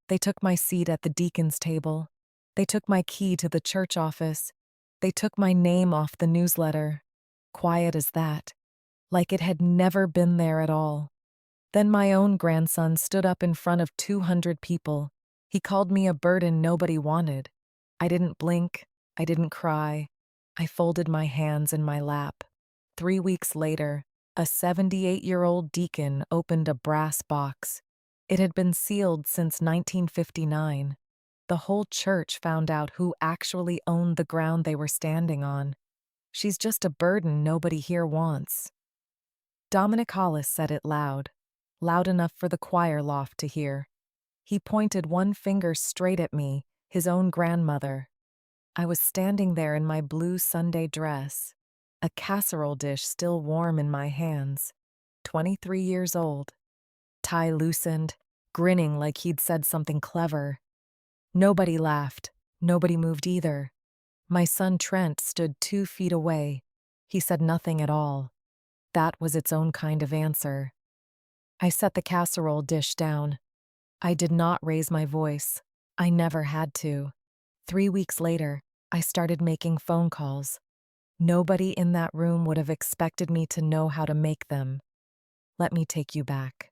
They took my seat at the deacon's table. They took my key to the church office. They took my name off the newsletter. Quiet as that, like it had never been there at all. Then my own grandson stood up in front of 200 people. He called me a burden nobody wanted. I didn't blink. I didn't cry. I folded my hands in my lap. 3 weeks later, a 78-year-old deacon opened a brass box. It had been sealed since 1959. The whole church found out who actually owned the ground they were standing on. She's just a burden nobody here wants. Dominic Hollis said it loud, loud enough for the choir loft to hear. He pointed one finger straight at me, his own grandmother. I was standing there in my blue Sunday dress, a casserole dish still warm in my hands, 23 years old, tie loosened, grinning like he'd said something clever. Nobody laughed, nobody moved either. My son Trent stood 2 feet away. He said nothing at all. That was its own kind of answer. I set the casserole dish down. I did not raise my voice. I never had to. 3 weeks later, I started making phone calls. Nobody in that room would have expected me to know how to make them. Let me take you back.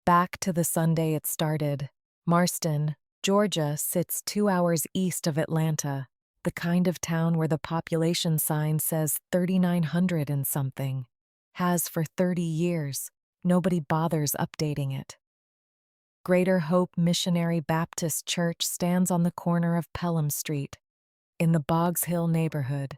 Back to the Sunday it started. Marston, Georgia sits 2 hours east of Atlanta, the kind of town where the population sign says 3,900 and something. Has for 30 years. Nobody bothers updating it. Greater Hope Missionary Baptist Church stands on the corner of Pelham Street, in the Boggs Hill neighborhood.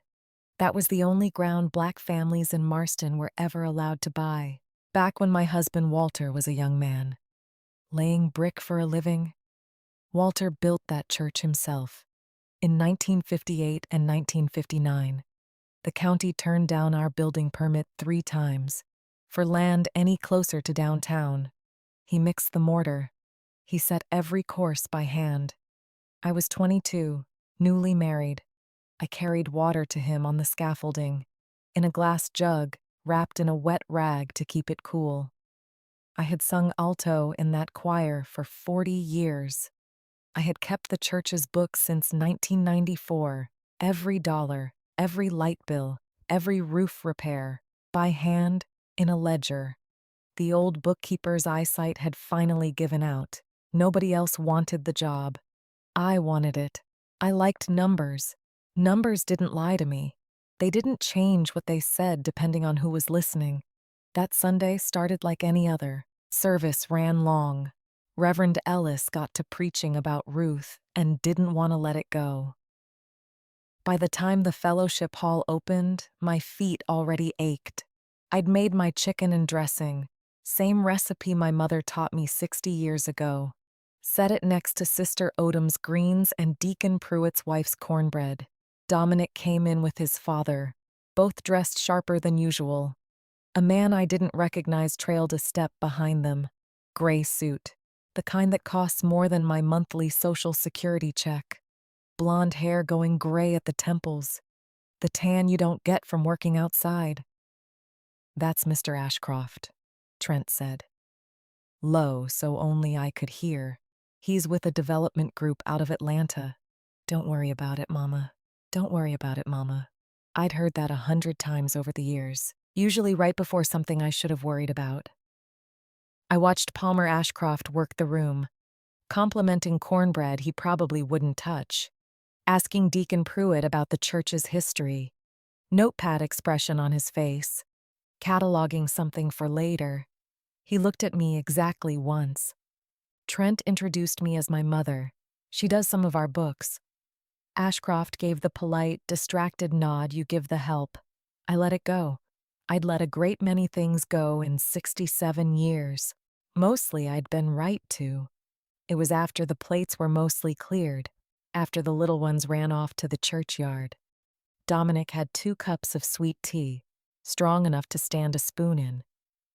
That was the only ground Black families in Marston were ever allowed to buy, back when my husband Walter was a young man. Laying brick for a living? Walter built that church himself. In 1958 and 1959, the county turned down our building permit 3 times for land any closer to downtown. He mixed the mortar. He set every course by hand. I was 22, newly married. I carried water to him on the scaffolding, in a glass jug wrapped in a wet rag to keep it cool. I had sung alto in that choir for 40 years. I had kept the church's books since 1994, every dollar, every light bill, every roof repair, by hand, in a ledger. The old bookkeeper's eyesight had finally given out. Nobody else wanted the job. I wanted it. I liked numbers. Numbers didn't lie to me. They didn't change what they said depending on who was listening. That Sunday started like any other. Service ran long. Reverend Ellis got to preaching about Ruth and didn't want to let it go. By the time the fellowship hall opened, my feet already ached. I'd made my chicken and dressing, same recipe my mother taught me 60 years ago. Set it next to Sister Odom's greens and Deacon Pruitt's wife's cornbread. Dominic came in with his father, both dressed sharper than usual. A man I didn't recognize trailed a step behind them. Gray suit, the kind that costs more than my monthly Social Security check. Blonde hair going gray at the temples. The tan you don't get from working outside. "That's Mr. Ashcroft," Trent said. Low, so only I could hear. "He's with a development group out of Atlanta. Don't worry about it, Mama. Don't worry about it, Mama." I'd heard that 100 times over the years, usually right before something I should have worried about. I watched Palmer Ashcroft work the room, complimenting cornbread he probably wouldn't touch, asking Deacon Pruitt about the church's history, notepad expression on his face, cataloging something for later. He looked at me exactly once. Trent introduced me as my mother. She does some of our books. Ashcroft gave the polite, distracted nod you give the help. I let it go. I'd let a great many things go in 67 years. Mostly I'd been right to. It was after the plates were mostly cleared, after the little ones ran off to the churchyard. Dominic had 2 cups of sweet tea, strong enough to stand a spoon in.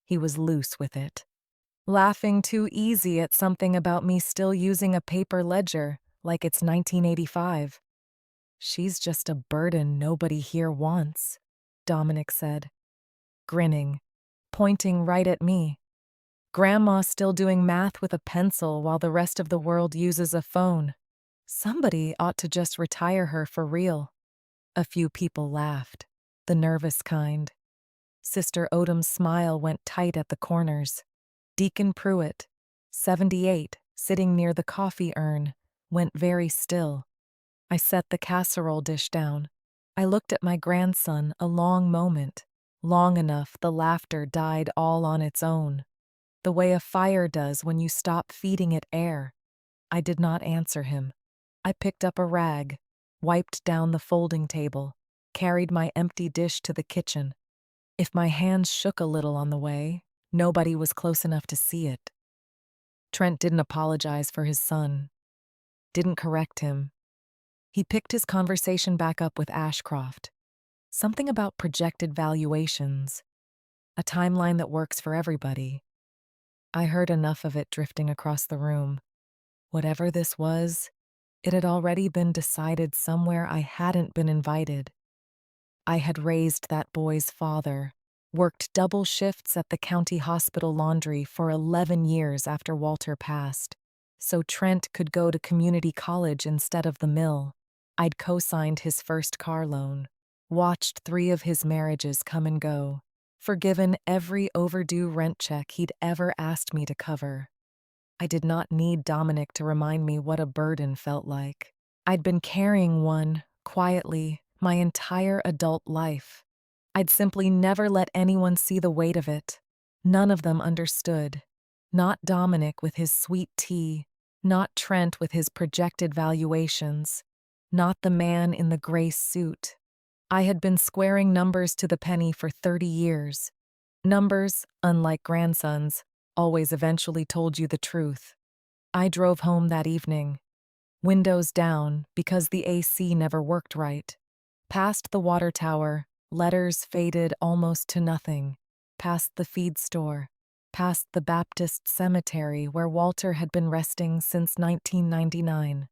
He was loose with it, laughing too easy at something about me still using a paper ledger like it's 1985. "She's just a burden nobody here wants," Dominic said, grinning, pointing right at me. Grandma still doing math with a pencil while the rest of the world uses a phone. Somebody ought to just retire her for real. A few people laughed, the nervous kind. Sister Odom's smile went tight at the corners. Deacon Pruitt, 78, sitting near the coffee urn, went very still. I set the casserole dish down. I looked at my grandson a long moment, long enough the laughter died all on its own, the way a fire does when you stop feeding it air. I did not answer him. I picked up a rag, wiped down the folding table, carried my empty dish to the kitchen. If my hands shook a little on the way, nobody was close enough to see it. Trent didn't apologize for his son, didn't correct him. He picked his conversation back up with Ashcroft. Something about projected valuations, a timeline that works for everybody. I heard enough of it drifting across the room. Whatever this was, it had already been decided somewhere I hadn't been invited. I had raised that boy's father, worked double shifts at the county hospital laundry for 11 years after Walter passed, so Trent could go to community college instead of the mill. I'd co-signed his first car loan, watched 3 of his marriages come and go, forgiven every overdue rent check he'd ever asked me to cover. I did not need Dominic to remind me what a burden felt like. I'd been carrying one, quietly, my entire adult life. I'd simply never let anyone see the weight of it. None of them understood. Not Dominic with his sweet tea, not Trent with his projected valuations, not the man in the gray suit. I had been squaring numbers to the penny for 30 years. Numbers, unlike grandsons, always eventually told you the truth. I drove home that evening, windows down because the AC never worked right. Past the water tower, letters faded almost to nothing. Past the feed store, past the Baptist cemetery where Walter had been resting since 1999.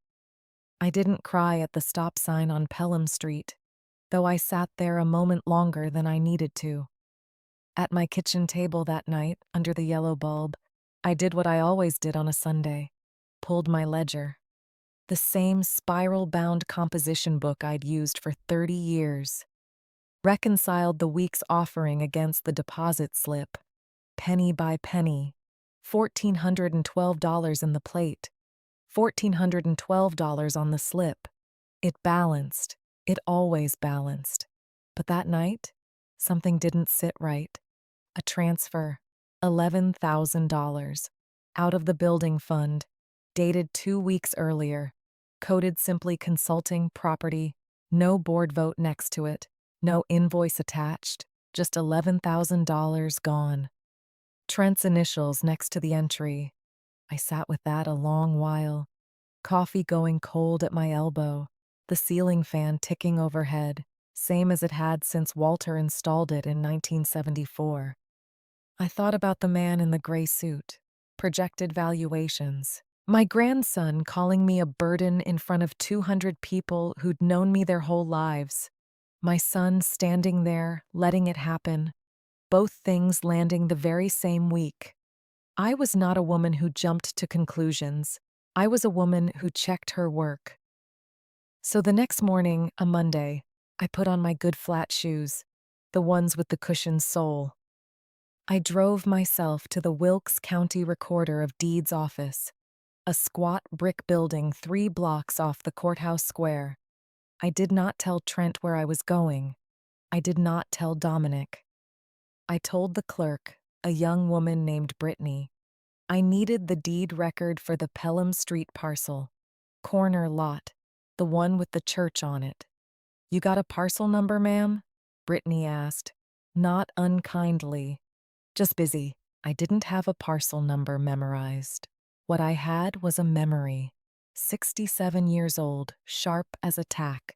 I didn't cry at the stop sign on Pelham Street, though I sat there a moment longer than I needed to. At my kitchen table that night, under the yellow bulb, I did what I always did on a Sunday, pulled my ledger. The same spiral-bound composition book I'd used for 30 years. Reconciled the week's offering against the deposit slip, penny by penny. $1,412 in the plate, $1,412 on the slip. It balanced. It always balanced. But that night, something didn't sit right. A transfer, $11,000, out of the building fund, dated 2 weeks earlier, coded simply consulting property, no board vote next to it, no invoice attached, just $11,000 gone. Trent's initials next to the entry. I sat with that a long while, coffee going cold at my elbow, the ceiling fan ticking overhead, same as it had since Walter installed it in 1974. I thought about the man in the gray suit, projected valuations, my grandson calling me a burden in front of 200 people who'd known me their whole lives, my son standing there, letting it happen, both things landing the very same week. I was not a woman who jumped to conclusions. I was a woman who checked her work. So the next morning, a Monday, I put on my good flat shoes, the ones with the cushioned sole. I drove myself to the Wilkes County Recorder of Deeds office, a squat brick building 3 blocks off the courthouse square. I did not tell Trent where I was going. I did not tell Dominic. I told the clerk, a young woman named Brittany, I needed the deed record for the Pelham Street parcel, corner lot, the one with the church on it. You got a parcel number, ma'am? Brittany asked, not unkindly. Just busy. I didn't have a parcel number memorized. What I had was a memory. 67 years old, sharp as a tack.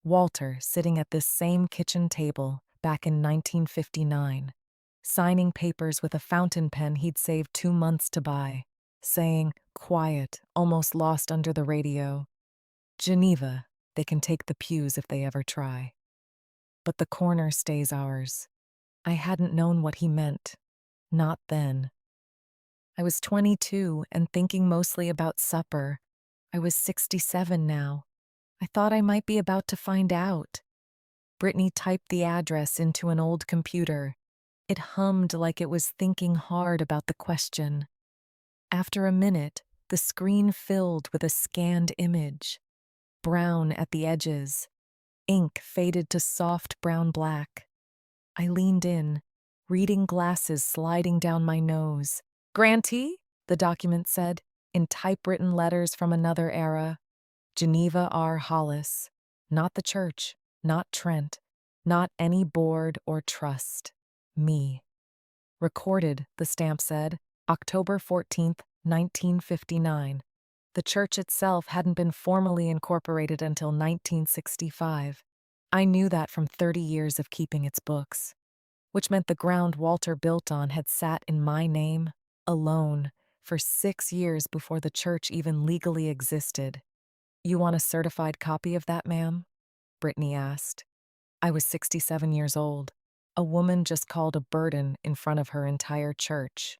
Walter sitting at this same kitchen table back in 1959, signing papers with a fountain pen he'd saved 2 months to buy, saying, quiet, almost lost under the radio, Geneva, they can take the pews if they ever try. But the corner stays ours. I hadn't known what he meant. Not then. I was 22 and thinking mostly about supper. I was 67 now. I thought I might be about to find out. Brittany typed the address into an old computer. It hummed like it was thinking hard about the question. After a minute, the screen filled with a scanned image. Brown at the edges. Ink faded to soft brown black. I leaned in, reading glasses sliding down my nose. Grantee, the document said, in typewritten letters from another era. Geneva R. Hollis. Not the church, not Trent, not any board or trust. Me. Recorded, the stamp said, October 14th, 1959. The church itself hadn't been formally incorporated until 1965. I knew that from 30 years of keeping its books, which meant the ground Walter built on had sat in my name, alone, for 6 years before the church even legally existed. You want a certified copy of that, ma'am? Brittany asked. I was 67 years old. A woman just called a burden in front of her entire church.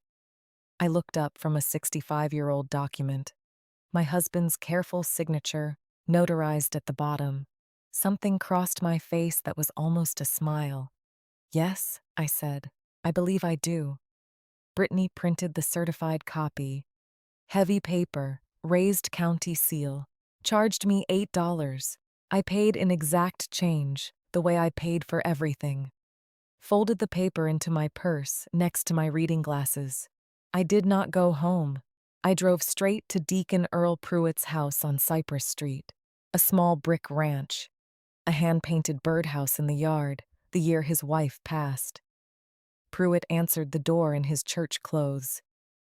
I looked up from a 65-year-old document. My husband's careful signature, notarized at the bottom. Something crossed my face that was almost a smile. Yes, I said. I believe I do. Brittany printed the certified copy. Heavy paper, raised county seal. Charged me $8. I paid in exact change, the way I paid for everything. Folded the paper into my purse next to my reading glasses. I did not go home. I drove straight to Deacon Earl Pruitt's house on Cypress Street, a small brick ranch, a hand-painted birdhouse in the yard, the year his wife passed. Pruitt answered the door in his church clothes.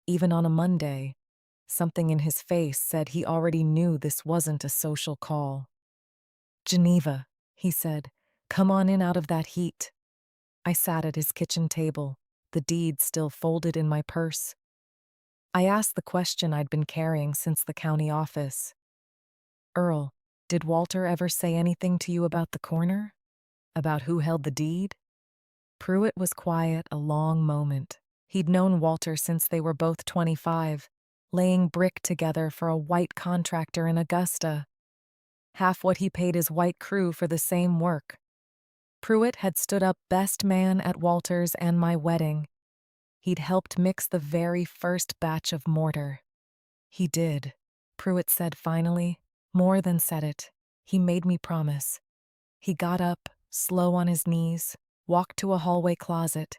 Even on a Monday, something in his face said he already knew this wasn't a social call. Geneva, he said, come on in out of that heat. I sat at his kitchen table, the deed still folded in my purse. I asked the question I'd been carrying since the county office. Earl, did Walter ever say anything to you about the corner? About who held the deed? Pruitt was quiet a long moment. He'd known Walter since they were both 25, laying brick together for a white contractor in Augusta. Half what he paid his white crew for the same work. Pruitt had stood up best man at Walter's and my wedding. He'd helped mix the very first batch of mortar. He did, Pruitt said finally. More than said it. He made me promise. He got up, slow on his knees, walked to a hallway closet,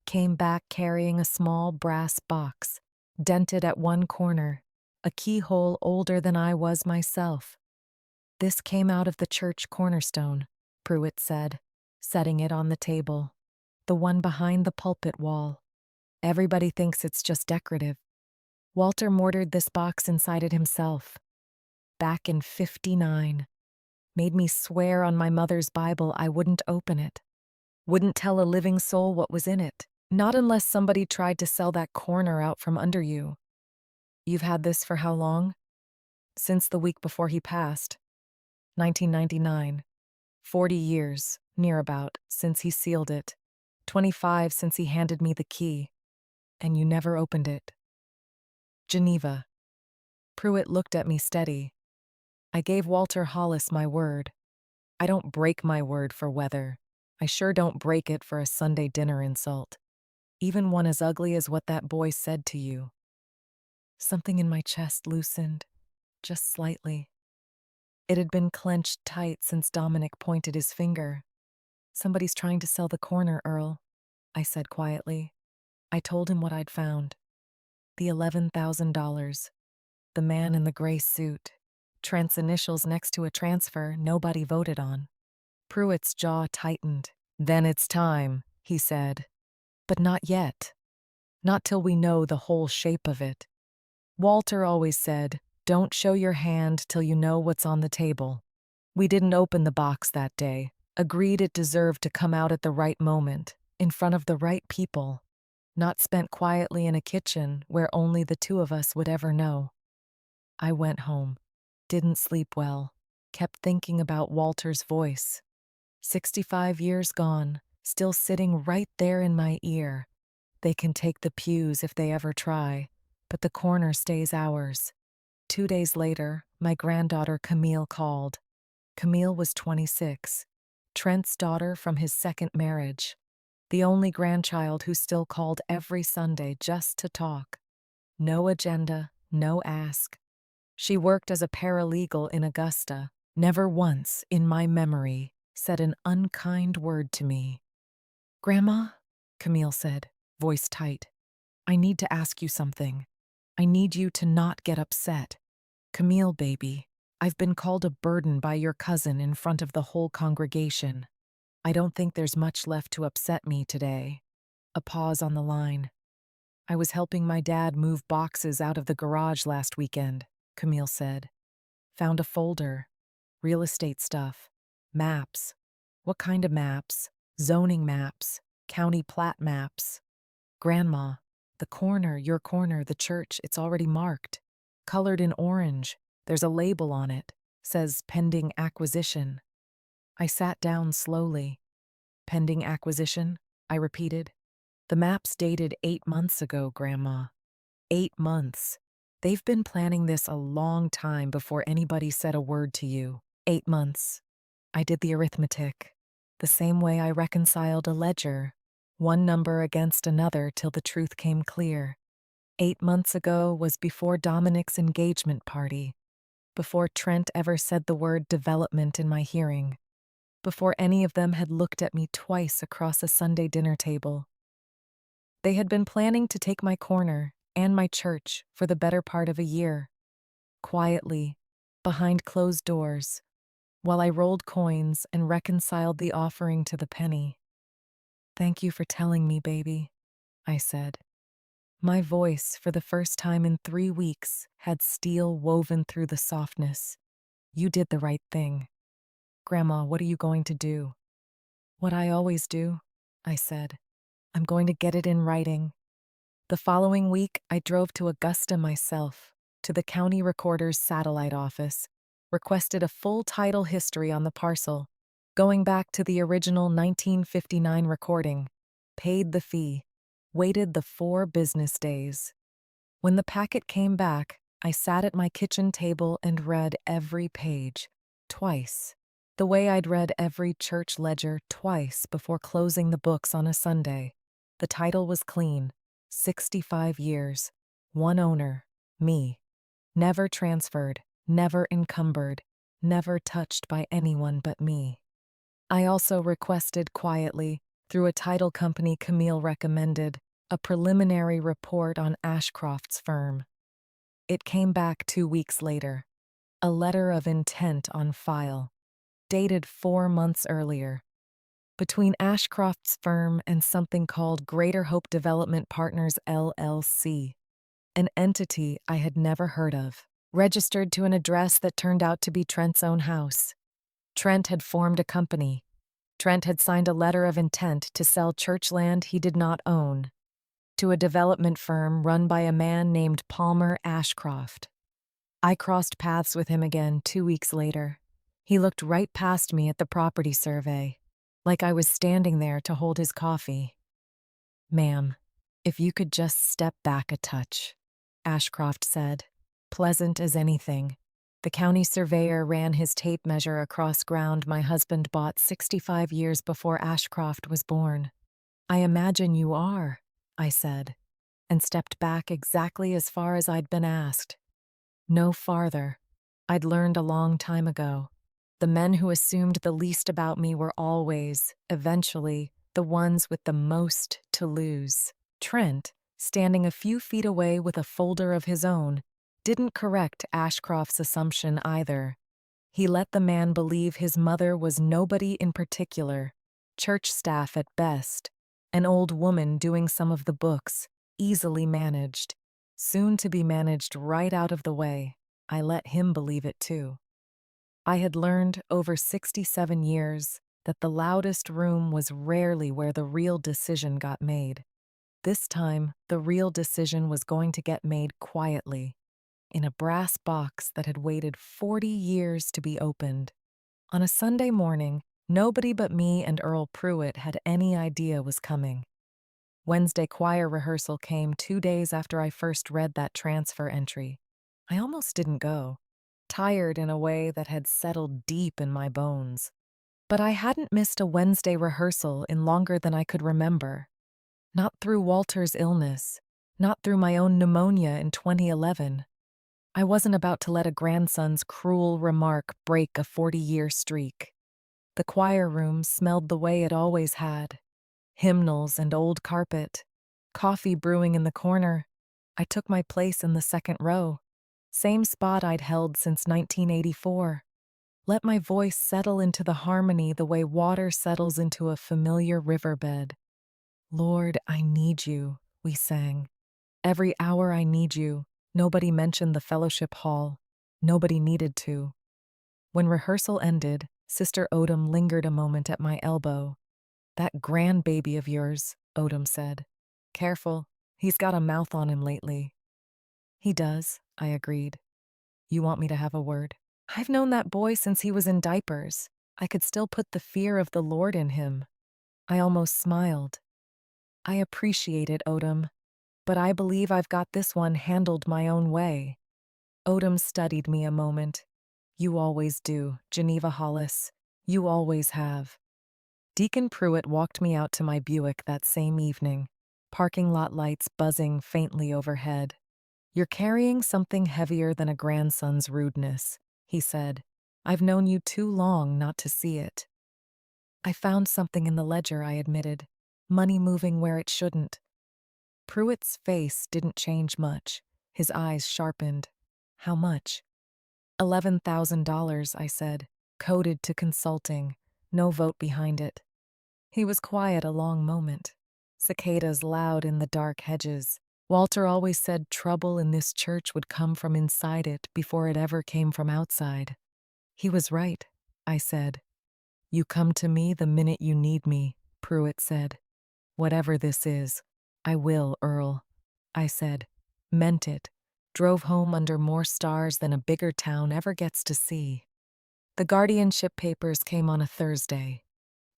came back carrying a small brass box, dented at one corner, a keyhole older than I was myself. This came out of the church cornerstone, Pruitt said, setting it on the table. The one behind the pulpit wall. Everybody thinks it's just decorative. Walter mortared this box inside it himself. Back in '59. Made me swear on my mother's Bible I wouldn't open it. Wouldn't tell a living soul what was in it. Not unless somebody tried to sell that corner out from under you. You've had this for how long? Since the week before he passed. 1999. 40 years, near about, since he sealed it. 25 since he handed me the key. And you never opened it. Geneva. Pruitt looked at me steady. I gave Walter Hollis my word. I don't break my word for weather. I sure don't break it for a Sunday dinner insult. Even one as ugly as what that boy said to you. Something in my chest loosened, just slightly. It had been clenched tight since Dominic pointed his finger. Somebody's trying to sell the corner, Earl, I said quietly. I told him what I'd found. The $11,000. The man in the gray suit. Trent's initials next to a transfer nobody voted on. Pruitt's jaw tightened. Then it's time, he said. But not yet. Not till we know the whole shape of it. Walter always said, don't show your hand till you know what's on the table. We didn't open the box that day. Agreed it deserved to come out at the right moment, in front of the right people. Not spent quietly in a kitchen where only the two of us would ever know. I went home. Didn't sleep well. Kept thinking about Walter's voice. 65 years gone, still sitting right there in my ear. They can take the pews if they ever try. but the corner stays ours. 2 days later, my granddaughter Camille called. Camille was 26, Trent's daughter from his second marriage, the only grandchild who still called every Sunday just to talk. No agenda, no ask. She worked as a paralegal in Augusta, never once, in my memory, said an unkind word to me. "Grandma," Camille said, voice tight, "I need to ask you something. I need you to not get upset. Camille, baby, I've been called a burden by your cousin in front of the whole congregation. I don't think there's much left to upset me today." A pause on the line. "I was helping my dad move boxes out of the garage last weekend," Camille said. "Found a folder. Real estate stuff. Maps. What kind of maps? Zoning maps. County plat maps. Grandma, the corner, your corner, the church, it's already marked. Colored in orange. There's a label on it. Says pending acquisition." I sat down slowly. "Pending acquisition?" I repeated. "The map's dated 8 months ago, Grandma. 8 months. They've been planning this a long time before anybody said a word to you. 8 months." I did the arithmetic, the same way I reconciled a ledger, one number against another till the truth came clear. 8 months ago was before Dominic's engagement party, before Trent ever said the word development in my hearing, before any of them had looked at me twice across a Sunday dinner table. They had been planning to take my corner and my church for the better part of a year, quietly, behind closed doors, while I rolled coins and reconciled the offering to the penny. "Thank you for telling me, baby," I said. My voice, for the first time in 3 weeks, had steel woven through the softness. "You did the right thing. Grandma, what are you going to do?" "What I always do," I said. "I'm going to get it in writing." The following week, I drove to Augusta myself, to the county recorder's satellite office, requested a full title history on the parcel, going back to the original 1959 recording, paid the fee, waited the 4 business days. When the packet came back, I sat at my kitchen table and read every page, twice, the way I'd read every church ledger twice before closing the books on a Sunday. The title was clean. 65 years, one owner, me. Never transferred, never encumbered, never touched by anyone but me. I also requested quietly, through a title company Camille recommended, a preliminary report on Ashcroft's firm. It came back 2 weeks later. A letter of intent on file, dated 4 months earlier. Between Ashcroft's firm and something called Greater Hope Development Partners LLC, an entity I had never heard of, registered to an address that turned out to be Trent's own house. Trent had formed a company. Trent had signed a letter of intent to sell church land he did not own to a development firm run by a man named Palmer Ashcroft. I crossed paths with him again 2 weeks later. He looked right past me at the property survey, like I was standing there to hold his coffee. "Ma'am, if you could just step back a touch," Ashcroft said, pleasant as anything. The county surveyor ran his tape measure across ground my husband bought 65 years before Ashcroft was born. "I imagine you are," I said, and stepped back exactly as far as I'd been asked. No farther. I'd learned a long time ago. The men who assumed the least about me were always, eventually, the ones with the most to lose. Trent, standing a few feet away with a folder of his own, didn't correct Ashcroft's assumption either. He let the man believe his mother was nobody in particular, church staff at best, an old woman doing some of the books, easily managed, soon to be managed right out of the way. I let him believe it too. I had learned over 67 years that the loudest room was rarely where the real decision got made. This time, the real decision was going to get made quietly, in a brass box that had waited 40 years to be opened. On a Sunday morning, nobody but me and Earl Pruitt had any idea was coming. Wednesday choir rehearsal came 2 days after I first read that transfer entry. I almost didn't go, tired in a way that had settled deep in my bones. But I hadn't missed a Wednesday rehearsal in longer than I could remember. Not through Walter's illness, not through my own pneumonia in 2011. I wasn't about to let a grandson's cruel remark break a 40-year streak. The choir room smelled the way it always had. Hymnals and old carpet. Coffee brewing in the corner. I took my place in the second row. Same spot I'd held since 1984. Let my voice settle into the harmony the way water settles into a familiar riverbed. Lord, I need you, we sang. Every hour I need you. Nobody mentioned the fellowship hall. Nobody needed to. When rehearsal ended, Sister Odom lingered a moment at my elbow. That grandbaby of yours, Odom said. Careful, he's got a mouth on him lately. He does, I agreed. You want me to have a word? I've known that boy since he was in diapers. I could still put the fear of the Lord in him. I almost smiled. I appreciate it, Odom, but I believe I've got this one handled my own way. Odom studied me a moment. You always do, Geneva Hollis. You always have. Deacon Pruitt walked me out to my Buick that same evening, parking lot lights buzzing faintly overhead. You're carrying something heavier than a grandson's rudeness, he said. I've known you too long not to see it. I found something in the ledger, I admitted. Money moving where it shouldn't. Pruitt's face didn't change much. His eyes sharpened. How much? $11,000, I said, coded to consulting. No vote behind it. He was quiet a long moment. Cicadas loud in the dark hedges. Walter always said trouble in this church would come from inside it before it ever came from outside. He was right, I said. You come to me the minute you need me, Pruitt said. Whatever this is, I will, Earl. I said. Meant it. Drove home under more stars than a bigger town ever gets to see. The guardianship papers came on a Thursday.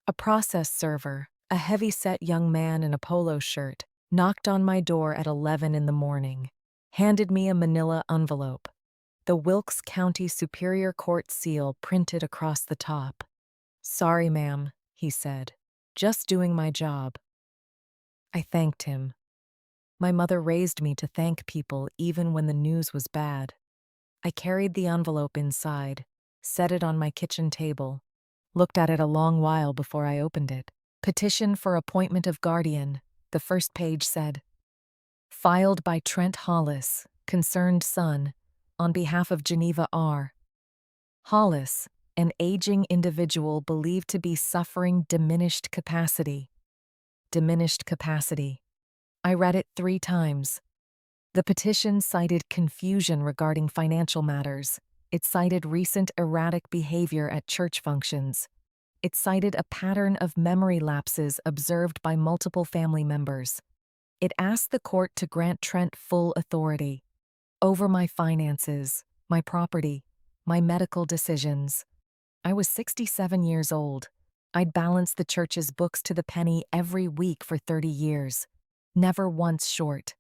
A process server, a heavy-set young man in a polo shirt, knocked on my door at 11 in the morning, handed me a manila envelope, the Wilkes County Superior Court seal printed across the top. Sorry, ma'am, he said. Just doing my job. I thanked him. My mother raised me to thank people even when the news was bad. I carried the envelope inside, set it on my kitchen table, looked at it a long while before I opened it. Petition for appointment of guardian, the first page said. Filed by Trent Hollis, concerned son, on behalf of Geneva R. Hollis, an aging individual believed to be suffering diminished capacity. Diminished capacity. I read it 3 times. The petition cited confusion regarding financial matters. It cited recent erratic behavior at church functions. It cited a pattern of memory lapses observed by multiple family members. It asked the court to grant Trent full authority over my finances, my property, my medical decisions. I was 67 years old. I'd balanced the church's books to the penny every week for 30 years, never once short.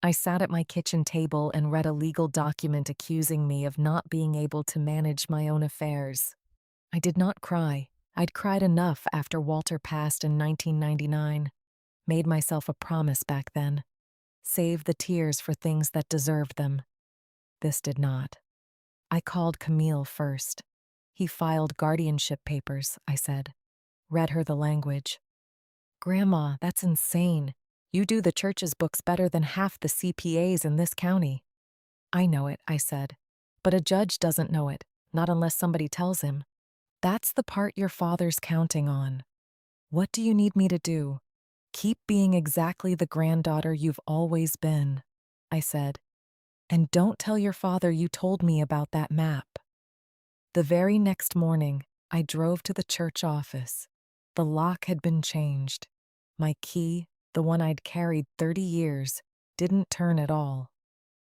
I sat at my kitchen table and read a legal document accusing me of not being able to manage my own affairs. I did not cry. I'd cried enough after Walter passed in 1999. Made myself a promise back then. Save the tears for things that deserved them. This did not. I called Camille first. He filed guardianship papers, I said. Read her the language. Grandma, that's insane. You do the church's books better than half the CPAs in this county. I know it, I said. But a judge doesn't know it, not unless somebody tells him. That's the part your father's counting on. What do you need me to do? Keep being exactly the granddaughter you've always been, I said. And don't tell your father you told me about that map. The very next morning, I drove to the church office. The lock had been changed. My key, the one I'd carried 30 years, didn't turn at all.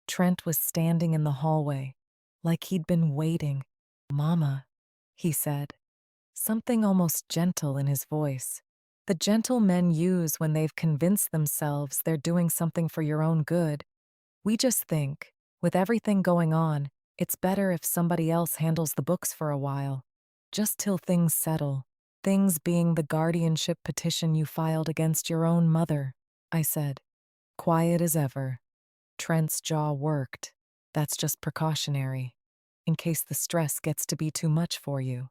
Trent was standing in the hallway, like he'd been waiting. Mama, he said, something almost gentle in his voice. The gentle men use when they've convinced themselves they're doing something for your own good. We just think, with everything going on, it's better if somebody else handles the books for a while. Just till things settle. Things being the guardianship petition you filed against your own mother, I said. Quiet as ever. Trent's jaw worked. That's just precautionary, in case the stress gets to be too much for you.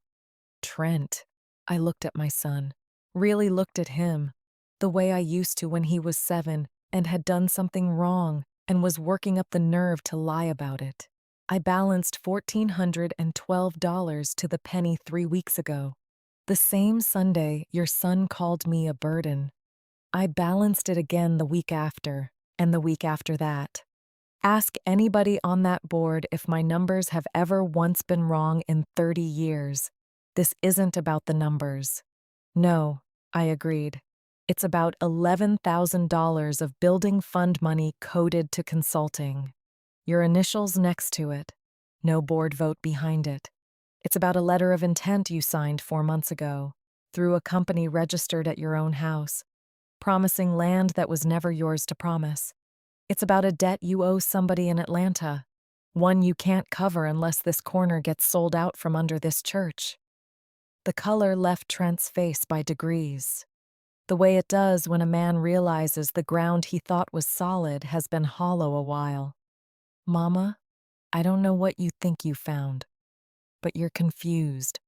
Trent. I looked at my son. Really looked at him. The way I used to when he was 7 and had done something wrong and was working up the nerve to lie about it. I balanced $1,412 to the penny 3 weeks ago. The same Sunday your son called me a burden. I balanced it again the week after, and the week after that. Ask anybody on that board if my numbers have ever once been wrong in 30 years. This isn't about the numbers. No, I agreed. It's about $11,000 of building fund money coded to consulting. Your initials next to it. No board vote behind it. It's about a letter of intent you signed 4 months ago, through a company registered at your own house, promising land that was never yours to promise. It's about a debt you owe somebody in Atlanta, one you can't cover unless this corner gets sold out from under this church. The color left Trent's face by degrees, the way it does when a man realizes the ground he thought was solid has been hollow a while. Mama, I don't know what you think you found, but you're confused.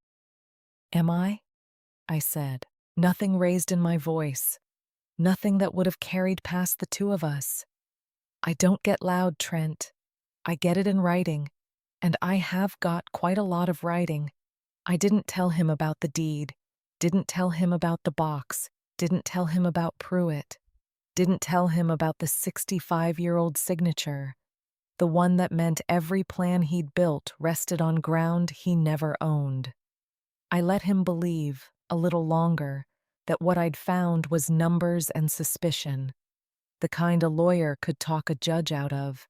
Am I? I said. Nothing raised in my voice. Nothing that would have carried past the two of us. I don't get loud, Trent. I get it in writing, and I have got quite a lot of writing. I didn't tell him about the deed, didn't tell him about the box, didn't tell him about Pruitt, didn't tell him about the 65-year-old signature, the one that meant every plan he'd built rested on ground he never owned. I let him believe, a little longer, that what I'd found was numbers and suspicion, the kind a lawyer could talk a judge out of.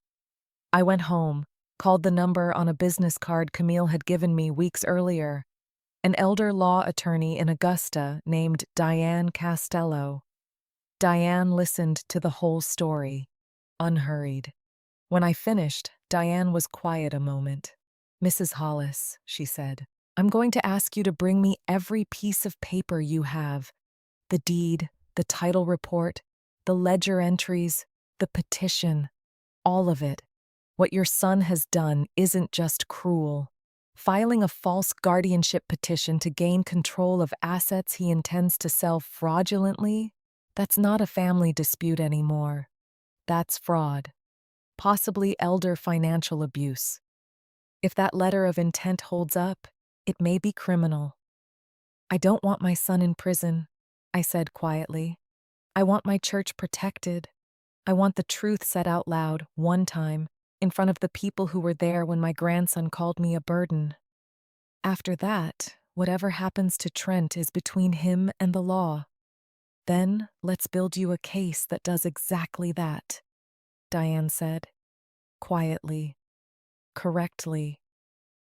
I went home, called the number on a business card Camille had given me weeks earlier, an elder law attorney in Augusta named Diane Castello. Diane listened to the whole story, unhurried. When I finished, Diane was quiet a moment. Mrs. Hollis, she said, I'm going to ask you to bring me every piece of paper you have. The deed, the title report, the ledger entries, the petition, all of it. What your son has done isn't just cruel. Filing a false guardianship petition to gain control of assets he intends to sell fraudulently, that's not a family dispute anymore. That's fraud. Possibly elder financial abuse. If that letter of intent holds up, it may be criminal. I don't want my son in prison, I said quietly. I want my church protected. I want the truth said out loud, one time, in front of the people who were there when my grandson called me a burden. After that, whatever happens to Trent is between him and the law. Then let's build you a case that does exactly that, Diane said, quietly, correctly,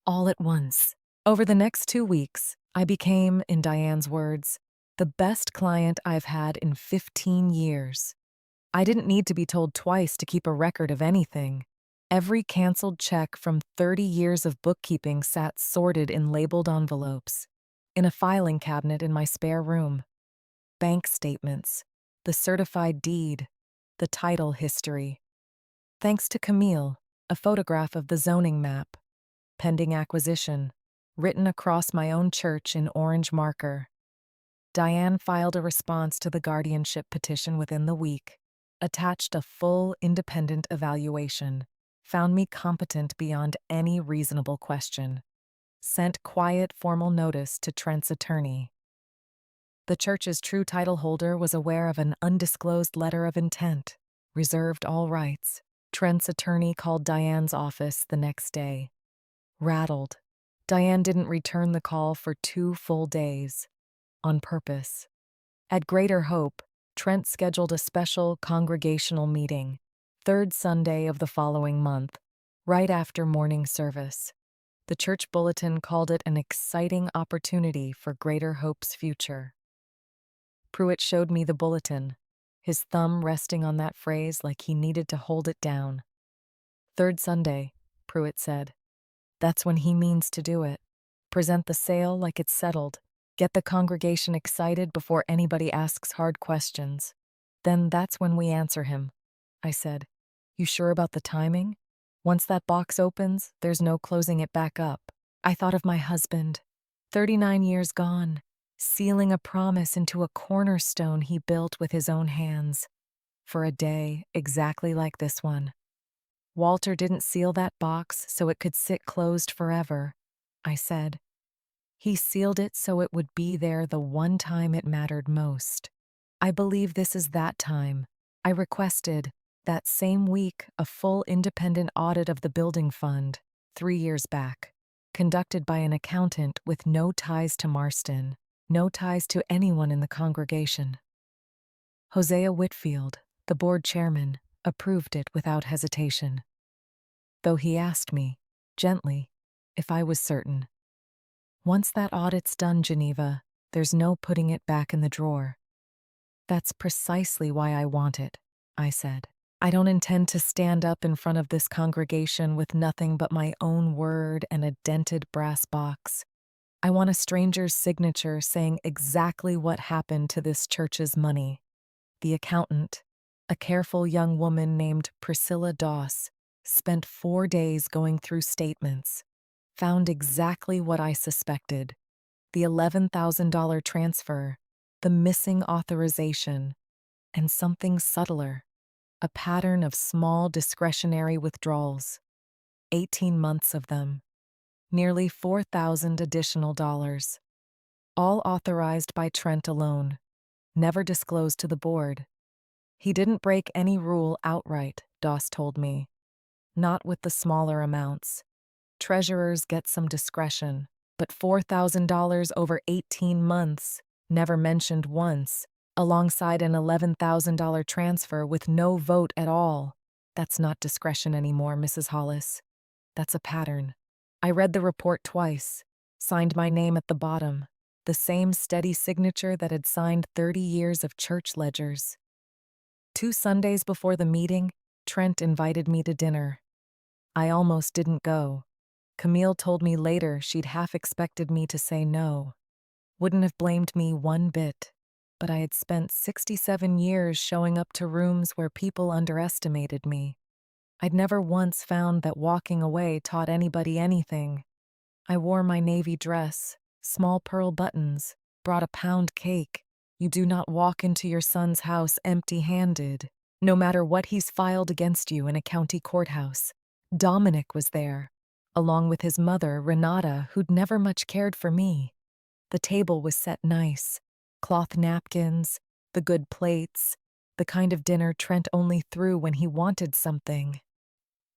all at once. Over the next 2 weeks, I became, in Diane's words, the best client I've had in 15 years. I didn't need to be told twice to keep a record of anything. Every canceled check from 30 years of bookkeeping sat sorted in labeled envelopes, in a filing cabinet in my spare room. Bank statements, the certified deed, the title history. Thanks to Camille, a photograph of the zoning map, pending acquisition, written across my own church in orange marker. Diane filed a response to the guardianship petition within the week, attached a full independent evaluation, found me competent beyond any reasonable question, sent quiet formal notice to Trent's attorney. The church's true title holder was aware of an undisclosed letter of intent, reserved all rights. Trent's attorney called Diane's office the next day. Rattled, Diane didn't return the call for 2 full days, on purpose. At Greater Hope, Trent scheduled a special congregational meeting, 3rd Sunday of the following month, right after morning service. The church bulletin called it an exciting opportunity for Greater Hope's future. Pruitt showed me the bulletin, his thumb resting on that phrase like he needed to hold it down. "Third Sunday," Pruitt said. "That's when he means to do it. Present the sale like it's settled. Get the congregation excited before anybody asks hard questions. Then that's when we answer him," I said. "You sure about the timing? Once that box opens, there's no closing it back up." I thought of my husband, 39 years gone, sealing a promise into a cornerstone he built with his own hands. For a day exactly like this one. Walter didn't seal that box so it could sit closed forever, I said. He sealed it so it would be there the one time it mattered most. I believe this is that time. I requested, that same week, a full independent audit of the building fund, 3 years back, conducted by an accountant with no ties to Marston, no ties to anyone in the congregation. Hosea Whitfield, the board chairman, approved it without hesitation, though he asked me, gently, if I was certain. Once that audit's done, Geneva, there's no putting it back in the drawer. That's precisely why I want it, I said. I don't intend to stand up in front of this congregation with nothing but my own word and a dented brass box. I want a stranger's signature saying exactly what happened to this church's money. The accountant, a careful young woman named Priscilla Doss, spent 4 days going through statements, found exactly what I suspected: the $11,000 transfer, the missing authorization, and something subtler, a pattern of small discretionary withdrawals, 18 months of them, nearly $4,000 additional dollars, all authorized by Trent alone, never disclosed to the board. He didn't break any rule outright, Doss told me. Not with the smaller amounts. Treasurers get some discretion, but $4,000 over 18 months, never mentioned once, alongside an $11,000 transfer with no vote at all. That's not discretion anymore, Mrs. Hollis. That's a pattern. I read the report twice, signed my name at the bottom, the same steady signature that had signed 30 years of church ledgers. 2 Sundays before the meeting, Trent invited me to dinner. I almost didn't go. Camille told me later she'd half expected me to say no. Wouldn't have blamed me one bit. But I had spent 67 years showing up to rooms where people underestimated me. I'd never once found that walking away taught anybody anything. I wore my navy dress, small pearl buttons, brought a pound cake. You do not walk into your son's house empty-handed, no matter what he's filed against you in a county courthouse. Dominic was there, along with his mother, Renata, who'd never much cared for me. The table was set nice. Cloth napkins, the good plates, the kind of dinner Trent only threw when he wanted something.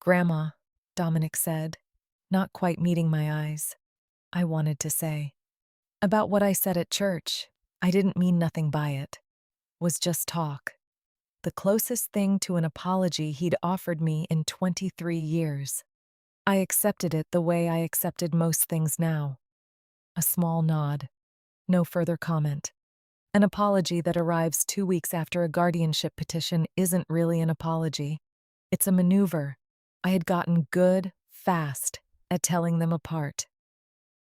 "Grandma," Dominic said, not quite meeting my eyes. I wanted to say. About what I said at church, I didn't mean nothing by it. Was just talk. The closest thing to an apology he'd offered me in 23 years. I accepted it the way I accepted most things now. A small nod. No further comment. An apology that arrives 2 weeks after a guardianship petition isn't really an apology. It's a maneuver. I had gotten good, fast, at telling them apart.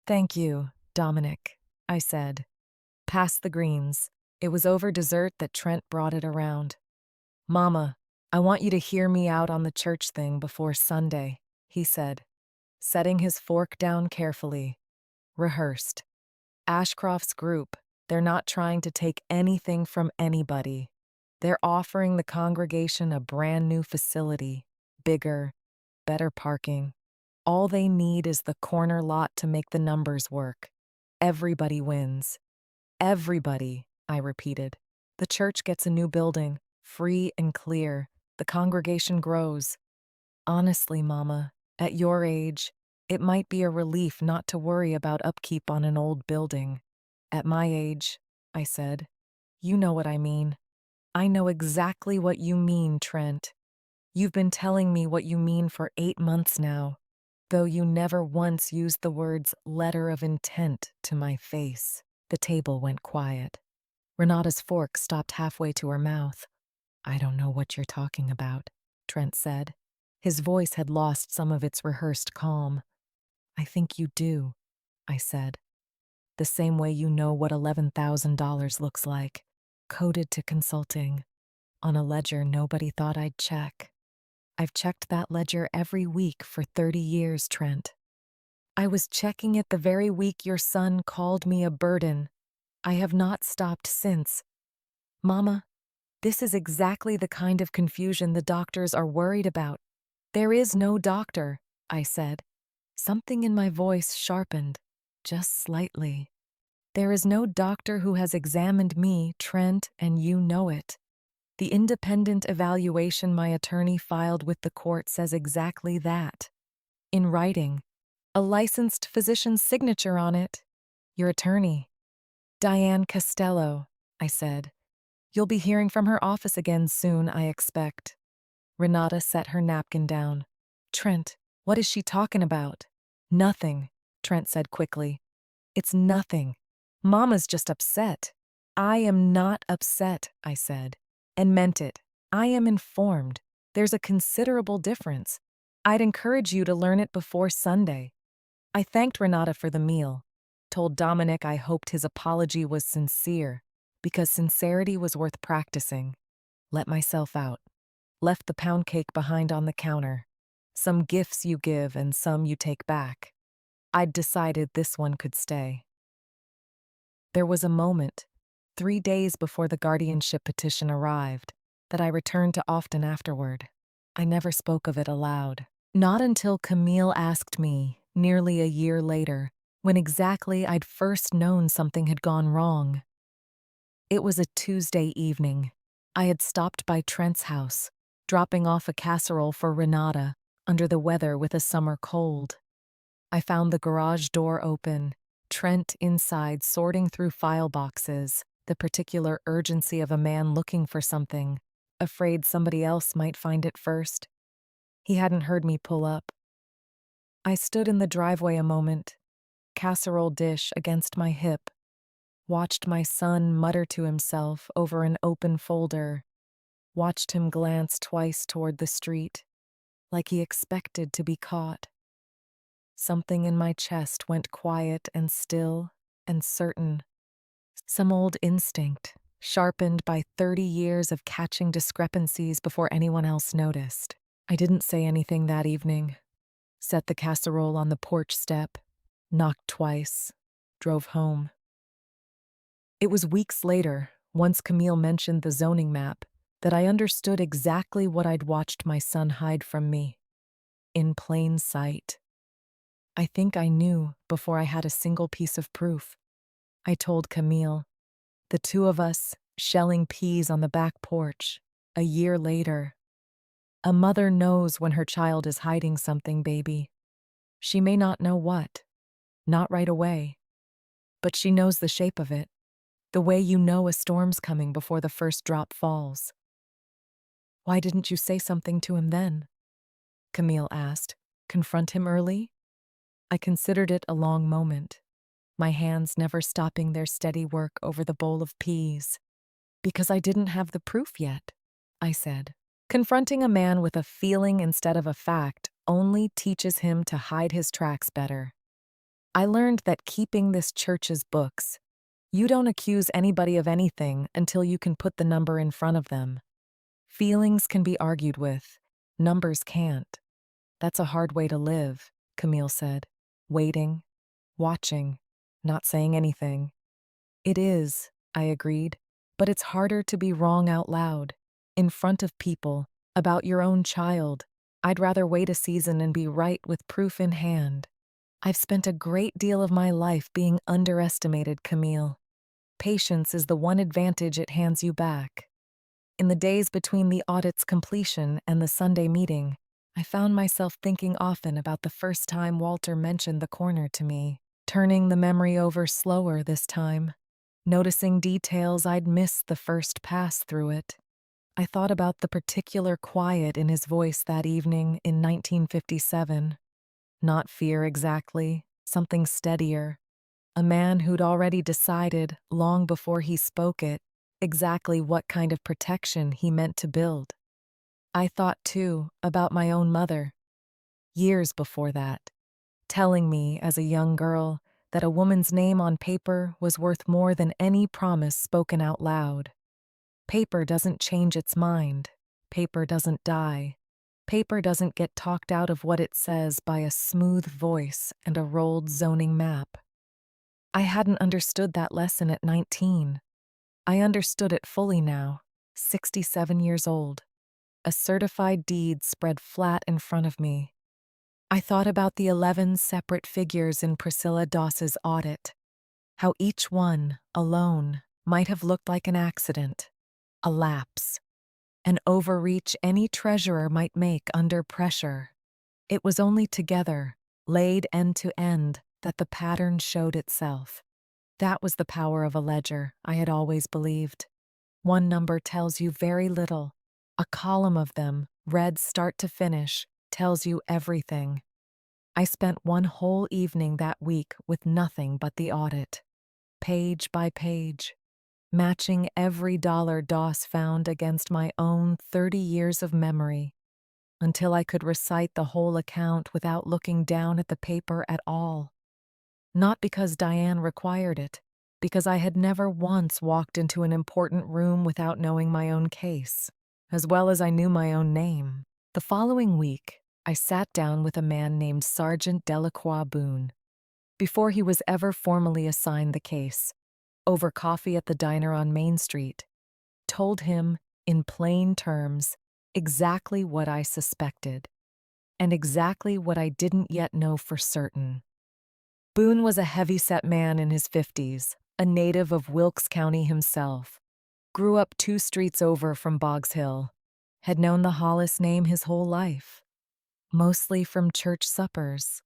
"Thank you, Dominic," I said. "Pass the greens." It was over dessert that Trent brought it around. "Mama, I want you to hear me out on the church thing before Sunday," he said, setting his fork down carefully. Rehearsed. Ashcroft's group, they're not trying to take anything from anybody. They're offering the congregation a brand new facility, bigger, better parking. All they need is the corner lot to make the numbers work. Everybody wins. Everybody, I repeated. The church gets a new building, free and clear. The congregation grows. Honestly, Mama, at your age, it might be a relief not to worry about upkeep on an old building. At my age, I said. You know what I mean. I know exactly what you mean, Trent. You've been telling me what you mean for 8 months now, though you never once used the words letter of intent to my face. The table went quiet. Renata's fork stopped halfway to her mouth. I don't know what you're talking about, Trent said. His voice had lost some of its rehearsed calm. I think you do, I said. The same way you know what $11,000 looks like, coded to consulting, on a ledger nobody thought I'd check. I've checked that ledger every week for 30 years, Trent. I was checking it the very week your son called me a burden. I have not stopped since. Mama, this is exactly the kind of confusion the doctors are worried about. There is no doctor, I said. Something in my voice sharpened, just slightly. There is no doctor who has examined me, Trent, and you know it. The independent evaluation my attorney filed with the court says exactly that. In writing, a licensed physician's signature on it. Your attorney. Diane Costello, I said. You'll be hearing from her office again soon, I expect. Renata set her napkin down. Trent, what is she talking about? Nothing, Trent said quickly. It's nothing. Mama's just upset. I am not upset, I said, and meant it. I am informed. There's a considerable difference. I'd encourage you to learn it before Sunday. I thanked Renata for the meal, told Dominic I hoped his apology was sincere, because sincerity was worth practicing. Let myself out. Left the pound cake behind on the counter. Some gifts you give and some you take back. I'd decided this one could stay. There was a moment, 3 days before the guardianship petition arrived, that I returned to often afterward. I never spoke of it aloud. Not until Camille asked me, nearly a year later, when exactly I'd first known something had gone wrong. It was a Tuesday evening. I had stopped by Trent's house, dropping off a casserole for Renata, under the weather with a summer cold. I found the garage door open, Trent inside sorting through file boxes, the particular urgency of a man looking for something, afraid somebody else might find it first. He hadn't heard me pull up. I stood in the driveway a moment, casserole dish against my hip, watched my son mutter to himself over an open folder, watched him glance twice toward the street, like he expected to be caught. Something in my chest went quiet and still and certain. Some old instinct, sharpened by 30 years of catching discrepancies before anyone else noticed. I didn't say anything that evening. Set the casserole on the porch step, knocked twice, drove home. It was weeks later, once Camille mentioned the zoning map, that I understood exactly what I'd watched my son hide from me. In plain sight. I think I knew before I had a single piece of proof. I told Camille, the two of us shelling peas on the back porch, a year later. A mother knows when her child is hiding something, baby. She may not know what, not right away, but she knows the shape of it, the way you know a storm's coming before the first drop falls. Why didn't you say something to him then? Camille asked. Confront him early? I considered it a long moment, my hands never stopping their steady work over the bowl of peas. Because I didn't have the proof yet, I said. Confronting a man with a feeling instead of a fact only teaches him to hide his tracks better. I learned that keeping this church's books, you don't accuse anybody of anything until you can put the number in front of them. Feelings can be argued with, numbers can't. That's a hard way to live, Camille said, waiting, watching, not saying anything. It is, I agreed, but it's harder to be wrong out loud, in front of people, about your own child. I'd rather wait a season and be right with proof in hand. I've spent a great deal of my life being underestimated, Camille. Patience is the one advantage it hands you back. In the days between the audit's completion and the Sunday meeting, I found myself thinking often about the first time Walter mentioned the corner to me, turning the memory over slower this time, noticing details I'd missed the first pass through it. I thought about the particular quiet in his voice that evening in 1957. Not fear exactly, something steadier. A man who'd already decided, long before he spoke it, exactly what kind of protection he meant to build. I thought, too, about my own mother, years before that, telling me as a young girl that a woman's name on paper was worth more than any promise spoken out loud. Paper doesn't change its mind. Paper doesn't die. Paper doesn't get talked out of what it says by a smooth voice and a rolled zoning map. I hadn't understood that lesson at 19. I understood it fully now, 67 years old. A certified deed spread flat in front of me. I thought about the 11 separate figures in Priscilla Doss's audit, how each one, alone, might have looked like an accident, a lapse, an overreach any treasurer might make under pressure. It was only together, laid end to end, that the pattern showed itself. That was the power of a ledger, I had always believed. One number tells you very little. A column of them, read start to finish, tells you everything. I spent one whole evening that week with nothing but the audit, page by page, matching every dollar Doss found against my own 30 years of memory, until I could recite the whole account without looking down at the paper at all. Not because Diane required it, because I had never once walked into an important room without knowing my own case, as well as I knew my own name. The following week, I sat down with a man named Sergeant Delacroix Boone, before he was ever formally assigned the case, over coffee at the diner on Main Street, told him, in plain terms, exactly what I suspected, and exactly what I didn't yet know for certain. Boone was a heavy-set man in his 50s, a native of Wilkes County himself, grew up 2 streets over from Boggs Hill, had known the Hollis name his whole life, mostly from church suppers.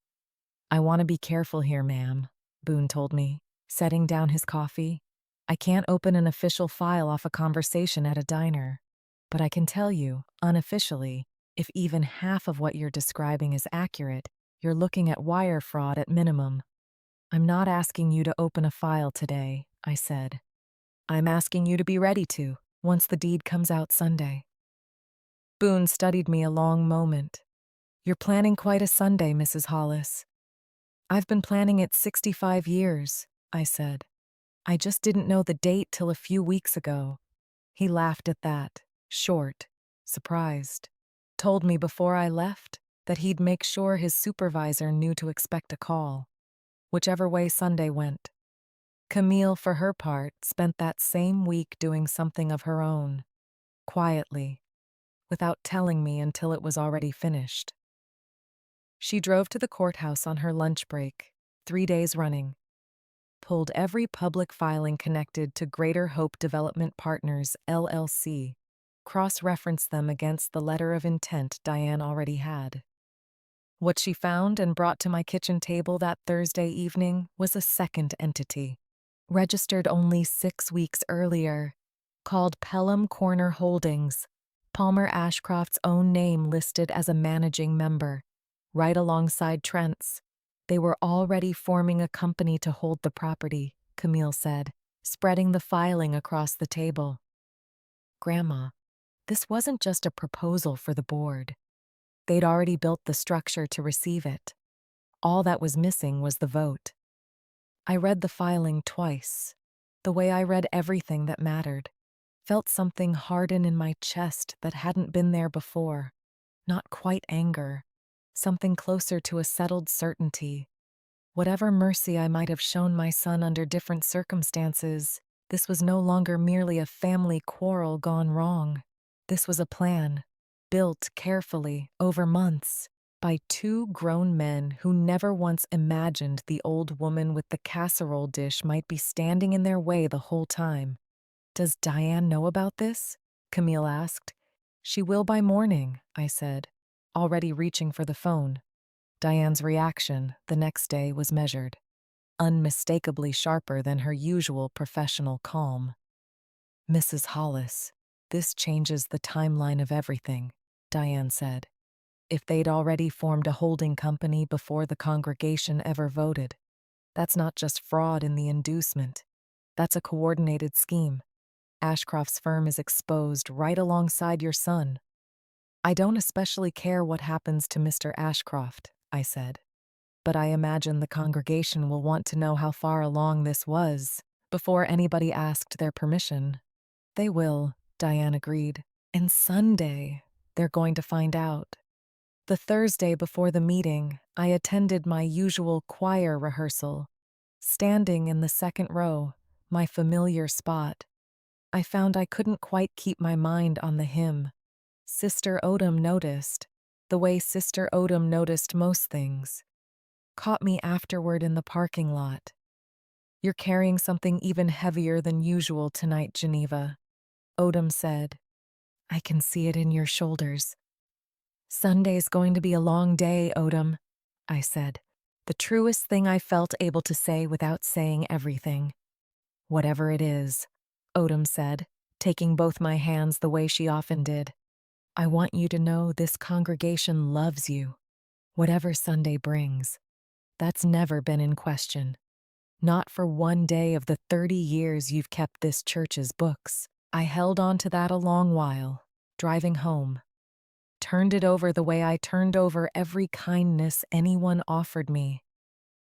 "I want to be careful here, ma'am," Boone told me, setting down his coffee. "I can't open an official file off a conversation at a diner, but I can tell you, unofficially, if even half of what you're describing is accurate, you're looking at wire fraud at minimum." "I'm not asking you to open a file today," I said. "I'm asking you to be ready to, once the deed comes out Sunday." Boone studied me a long moment. "You're planning quite a Sunday, Mrs. Hollis." "I've been planning it 65 years," I said. "I just didn't know the date till a few weeks ago." He laughed at that, short, surprised. Told me before I left that he'd make sure his supervisor knew to expect a call, whichever way Sunday went. Camille, for her part, spent that same week doing something of her own, quietly, without telling me until it was already finished. She drove to the courthouse on her lunch break, 3 days running, pulled every public filing connected to Greater Hope Development Partners, LLC, cross-referenced them against the letter of intent Diane already had. What she found and brought to my kitchen table that Thursday evening was a second entity, registered only 6 weeks earlier, called Pelham Corner Holdings, Palmer Ashcroft's own name listed as a managing member, right alongside Trent's. They were already forming a company to hold the property, Camille said, spreading the filing across the table. "Grandma, this wasn't just a proposal for the board. They'd already built the structure to receive it. All that was missing was the vote." I read the filing twice, the way I read everything that mattered. Felt something harden in my chest that hadn't been there before. Not quite anger, something closer to a settled certainty. Whatever mercy I might have shown my son under different circumstances, this was no longer merely a family quarrel gone wrong. This was a plan, built carefully over months, by 2 grown men who never once imagined the old woman with the casserole dish might be standing in their way the whole time. "Does Diane know about this?" Camille asked. "She will by morning," I said, already reaching for the phone. Diane's reaction the next day was measured, unmistakably sharper than her usual professional calm. "Mrs. Hollis, this changes the timeline of everything," Diane said. "If they'd already formed a holding company before the congregation ever voted, that's not just fraud in the inducement. That's a coordinated scheme. Ashcroft's firm is exposed right alongside your son. I don't especially care what happens to Mr. Ashcroft, I said, but I imagine the congregation will want to know how far along this was before anybody asked their permission. They will, Diane agreed. And Sunday, they're going to find out. The Thursday before the meeting, I attended my usual choir rehearsal. Standing in the second row, my familiar spot, I found I couldn't quite keep my mind on the hymn. Sister Odom noticed, the way Sister Odom noticed most things. Caught me afterward in the parking lot. "You're carrying something even heavier than usual tonight, Geneva," Odom said. "I can see it in your shoulders." "Sunday's going to be a long day, Odom," I said, the truest thing I felt able to say without saying everything. "Whatever it is," Odom said, taking both my hands the way she often did. "I want you to know this congregation loves you. Whatever Sunday brings. That's never been in question. Not for one day of the 30 years you've kept this church's books." I held on to that a long while, driving home. Turned it over the way I turned over every kindness anyone offered me.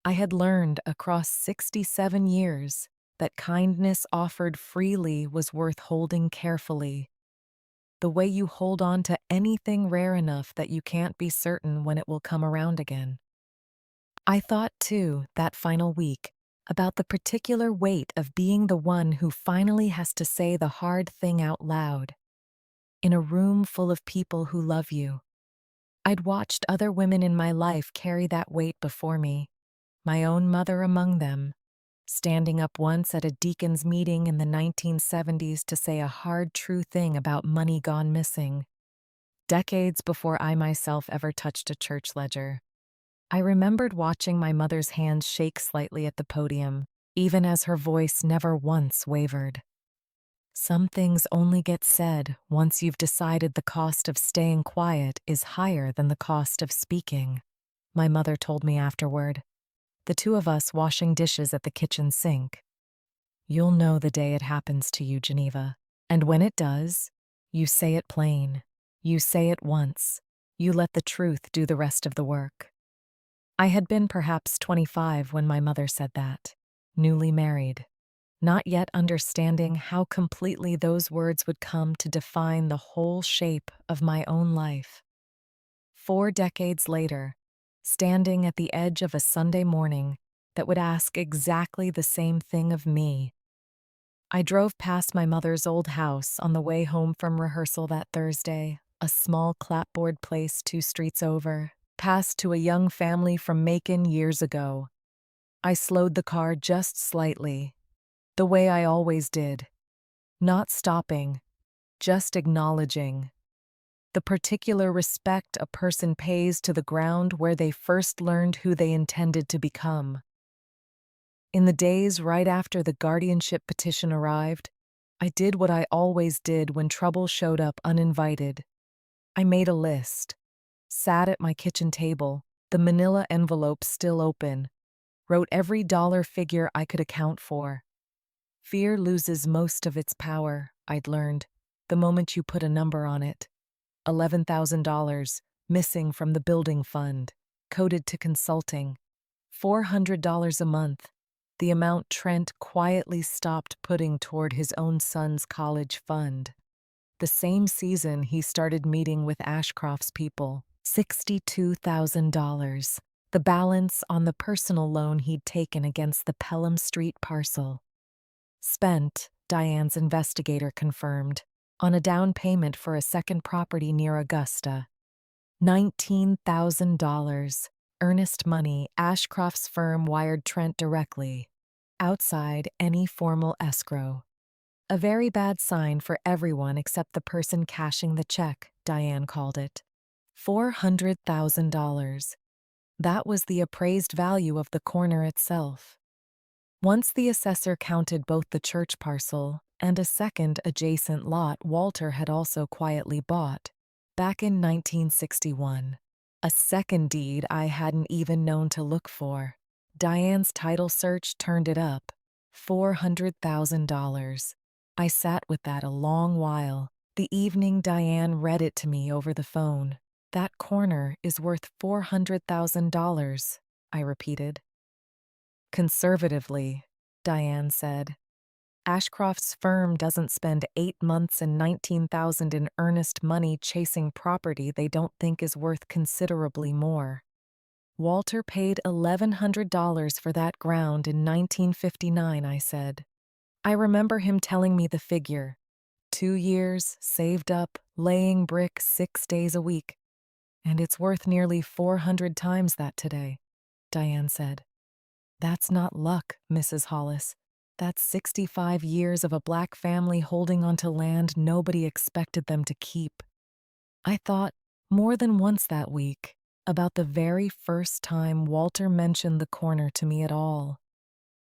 I had learned across 67 years that kindness offered freely was worth holding carefully. The way you hold on to anything rare enough that you can't be certain when it will come around again. I thought, too, that final week, about the particular weight of being the one who finally has to say the hard thing out loud. In a room full of people who love you. I'd watched other women in my life carry that weight before me, my own mother among them, standing up once at a deacon's meeting in the 1970s to say a hard, true thing about money gone missing, decades before I myself ever touched a church ledger. I remembered watching my mother's hands shake slightly at the podium, even as her voice never once wavered. Some things only get said once you've decided the cost of staying quiet is higher than the cost of speaking, my mother told me afterward, the two of us washing dishes at the kitchen sink. "You'll know the day it happens to you, Geneva. And when it does, you say it plain. You say it once. You let the truth do the rest of the work." I had been perhaps 25 when my mother said that, newly married, not yet understanding how completely those words would come to define the whole shape of my own life. 4 decades later, standing at the edge of a Sunday morning that would ask exactly the same thing of me, I drove past my mother's old house on the way home from rehearsal that Thursday, a small clapboard place 2 streets over, passed to a young family from Macon years ago. I slowed the car just slightly, the way I always did, not stopping, just acknowledging the particular respect a person pays to the ground where they first learned who they intended to become. In the days right after the guardianship petition arrived, I did what I always did when trouble showed up uninvited. I made a list, sat at my kitchen table, the manila envelope still open, wrote every dollar figure I could account for. Fear loses most of its power, I'd learned, the moment you put a number on it. $11,000, missing from the building fund, coded to consulting. $400 a month, the amount Trent quietly stopped putting toward his own son's college fund. The same season he started meeting with Ashcroft's people, $62,000, the balance on the personal loan he'd taken against the Pelham Street parcel. Spent, Diane's investigator confirmed, on a down payment for a second property near Augusta. $19,000, earnest money Ashcroft's firm wired Trent directly, outside any formal escrow. A very bad sign for everyone except the person cashing the check, Diane called it. $400,000. That was the appraised value of the corner itself. Once the assessor counted both the church parcel and a second adjacent lot Walter had also quietly bought, back in 1961. A second deed I hadn't even known to look for. Diane's title search turned it up. $400,000. I sat with that a long while. The evening Diane read it to me over the phone. That corner is worth $400,000, I repeated. Conservatively, Diane said. Ashcroft's firm doesn't spend 8 months and 19,000 in earnest money chasing property they don't think is worth considerably more. Walter paid $1,100 for that ground in 1959, I said. I remember him telling me the figure. 2 years, saved up, laying brick 6 days a week. And it's worth nearly 400 times that today, Diane said. That's not luck, Mrs. Hollis. That's 65 years of a black family holding onto land nobody expected them to keep. I thought, more than once that week, about the very first time Walter mentioned the corner to me at all.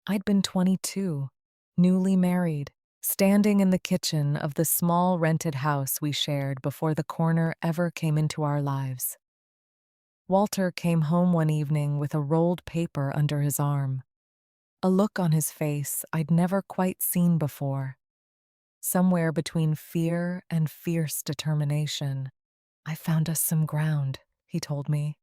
I'd been 22, newly married, standing in the kitchen of the small rented house we shared before the corner ever came into our lives. Walter came home one evening with a rolled paper under his arm. A look on his face I'd never quite seen before. Somewhere between fear and fierce determination. I found us some ground, he told me.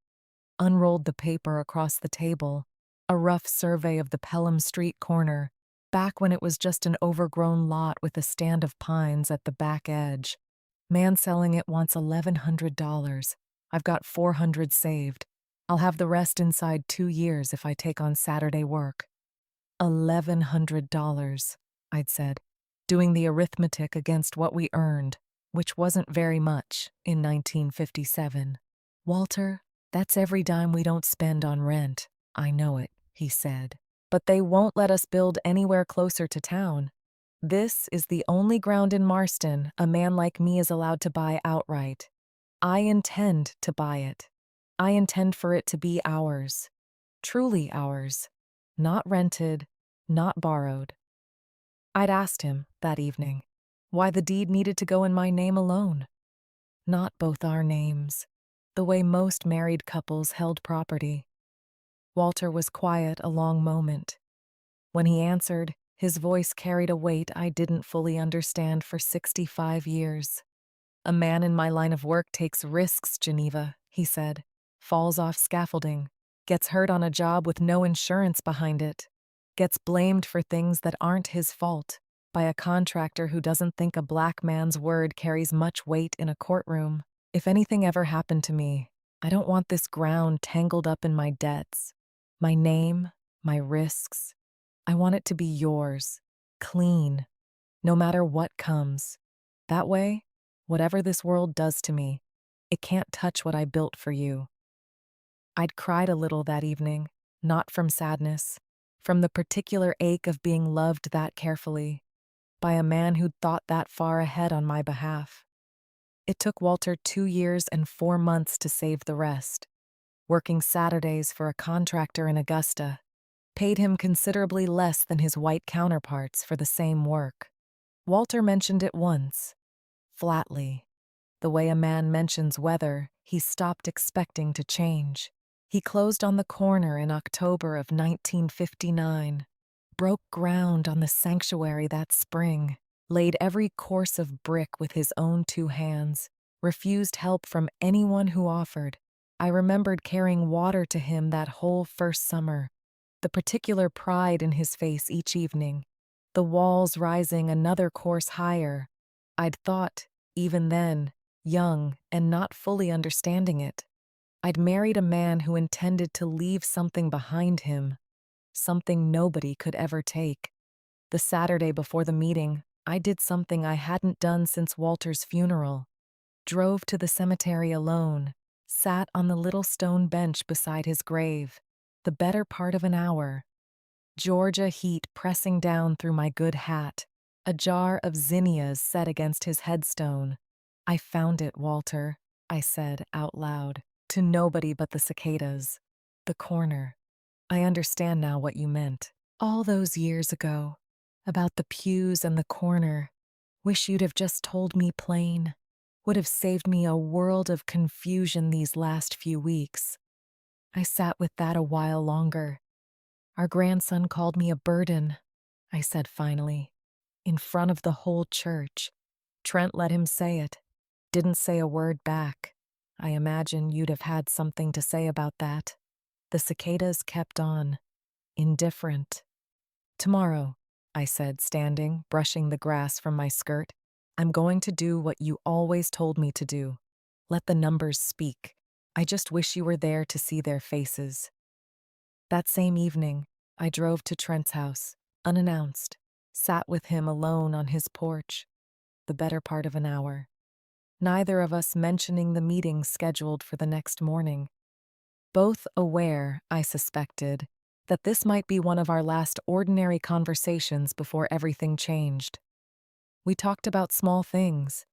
Unrolled the paper across the table, a rough survey of the Pelham Street corner, back when it was just an overgrown lot with a stand of pines at the back edge. Man selling it wants $1,100. I've got 400 saved. I'll have the rest inside 2 years if I take on Saturday work. $1,100, I'd said, doing the arithmetic against what we earned, which wasn't very much in 1957. Walter, that's every dime we don't spend on rent. I know it, he said. But they won't let us build anywhere closer to town. This is the only ground in Marston a man like me is allowed to buy outright. I intend to buy it. I intend for it to be ours. Truly ours. Not rented, not borrowed. I'd asked him, that evening, why the deed needed to go in my name alone. Not both our names, the way most married couples held property. Walter was quiet a long moment. When he answered, his voice carried a weight I didn't fully understand for 65 years. A man in my line of work takes risks, Geneva, he said. Falls off scaffolding, gets hurt on a job with no insurance behind it, gets blamed for things that aren't his fault by a contractor who doesn't think a black man's word carries much weight in a courtroom. If anything ever happened to me, I don't want this ground tangled up in my debts, my name, my risks. I want it to be yours, clean, no matter what comes. That way, whatever this world does to me, it can't touch what I built for you. I'd cried a little that evening, not from sadness, from the particular ache of being loved that carefully, by a man who'd thought that far ahead on my behalf. It took Walter 2 years and 4 months to save the rest, working Saturdays for a contractor in Augusta, paid him considerably less than his white counterparts for the same work. Walter mentioned it once, flatly, the way a man mentions weather he stopped expecting to change. He closed on the corner in October of 1959, broke ground on the sanctuary that spring, laid every course of brick with his own 2 hands, refused help from anyone who offered. I remembered carrying water to him that whole first summer, the particular pride in his face each evening, the walls rising another course higher. I'd thought, even then, young and not fully understanding it, I'd married a man who intended to leave something behind him, something nobody could ever take. The Saturday before the meeting, I did something I hadn't done since Walter's funeral. Drove to the cemetery alone, sat on the little stone bench beside his grave, the better part of an hour. Georgia heat pressing down through my good hat, a jar of zinnias set against his headstone. I found it, Walter, I said out loud, to nobody but the cicadas. The corner. I understand now what you meant. All those years ago, about the pews and the corner. Wish you'd have just told me plain. Would have saved me a world of confusion these last few weeks. I sat with that a while longer. Our grandson called me a burden, I said finally. in front of the whole church. Trent let him say it, didn't say a word back. I imagine you'd have had something to say about that. The cicadas kept on, indifferent. Tomorrow, I said, standing, brushing the grass from my skirt, I'm going to do what you always told me to do. Let the numbers speak. I just wish you were there to see their faces. That same evening, I drove to Trent's house, unannounced, sat with him alone on his porch, the better part of an hour. Neither of us mentioning the meeting scheduled for the next morning. Both aware, I suspected, that this might be one of our last ordinary conversations before everything changed. We talked about small things.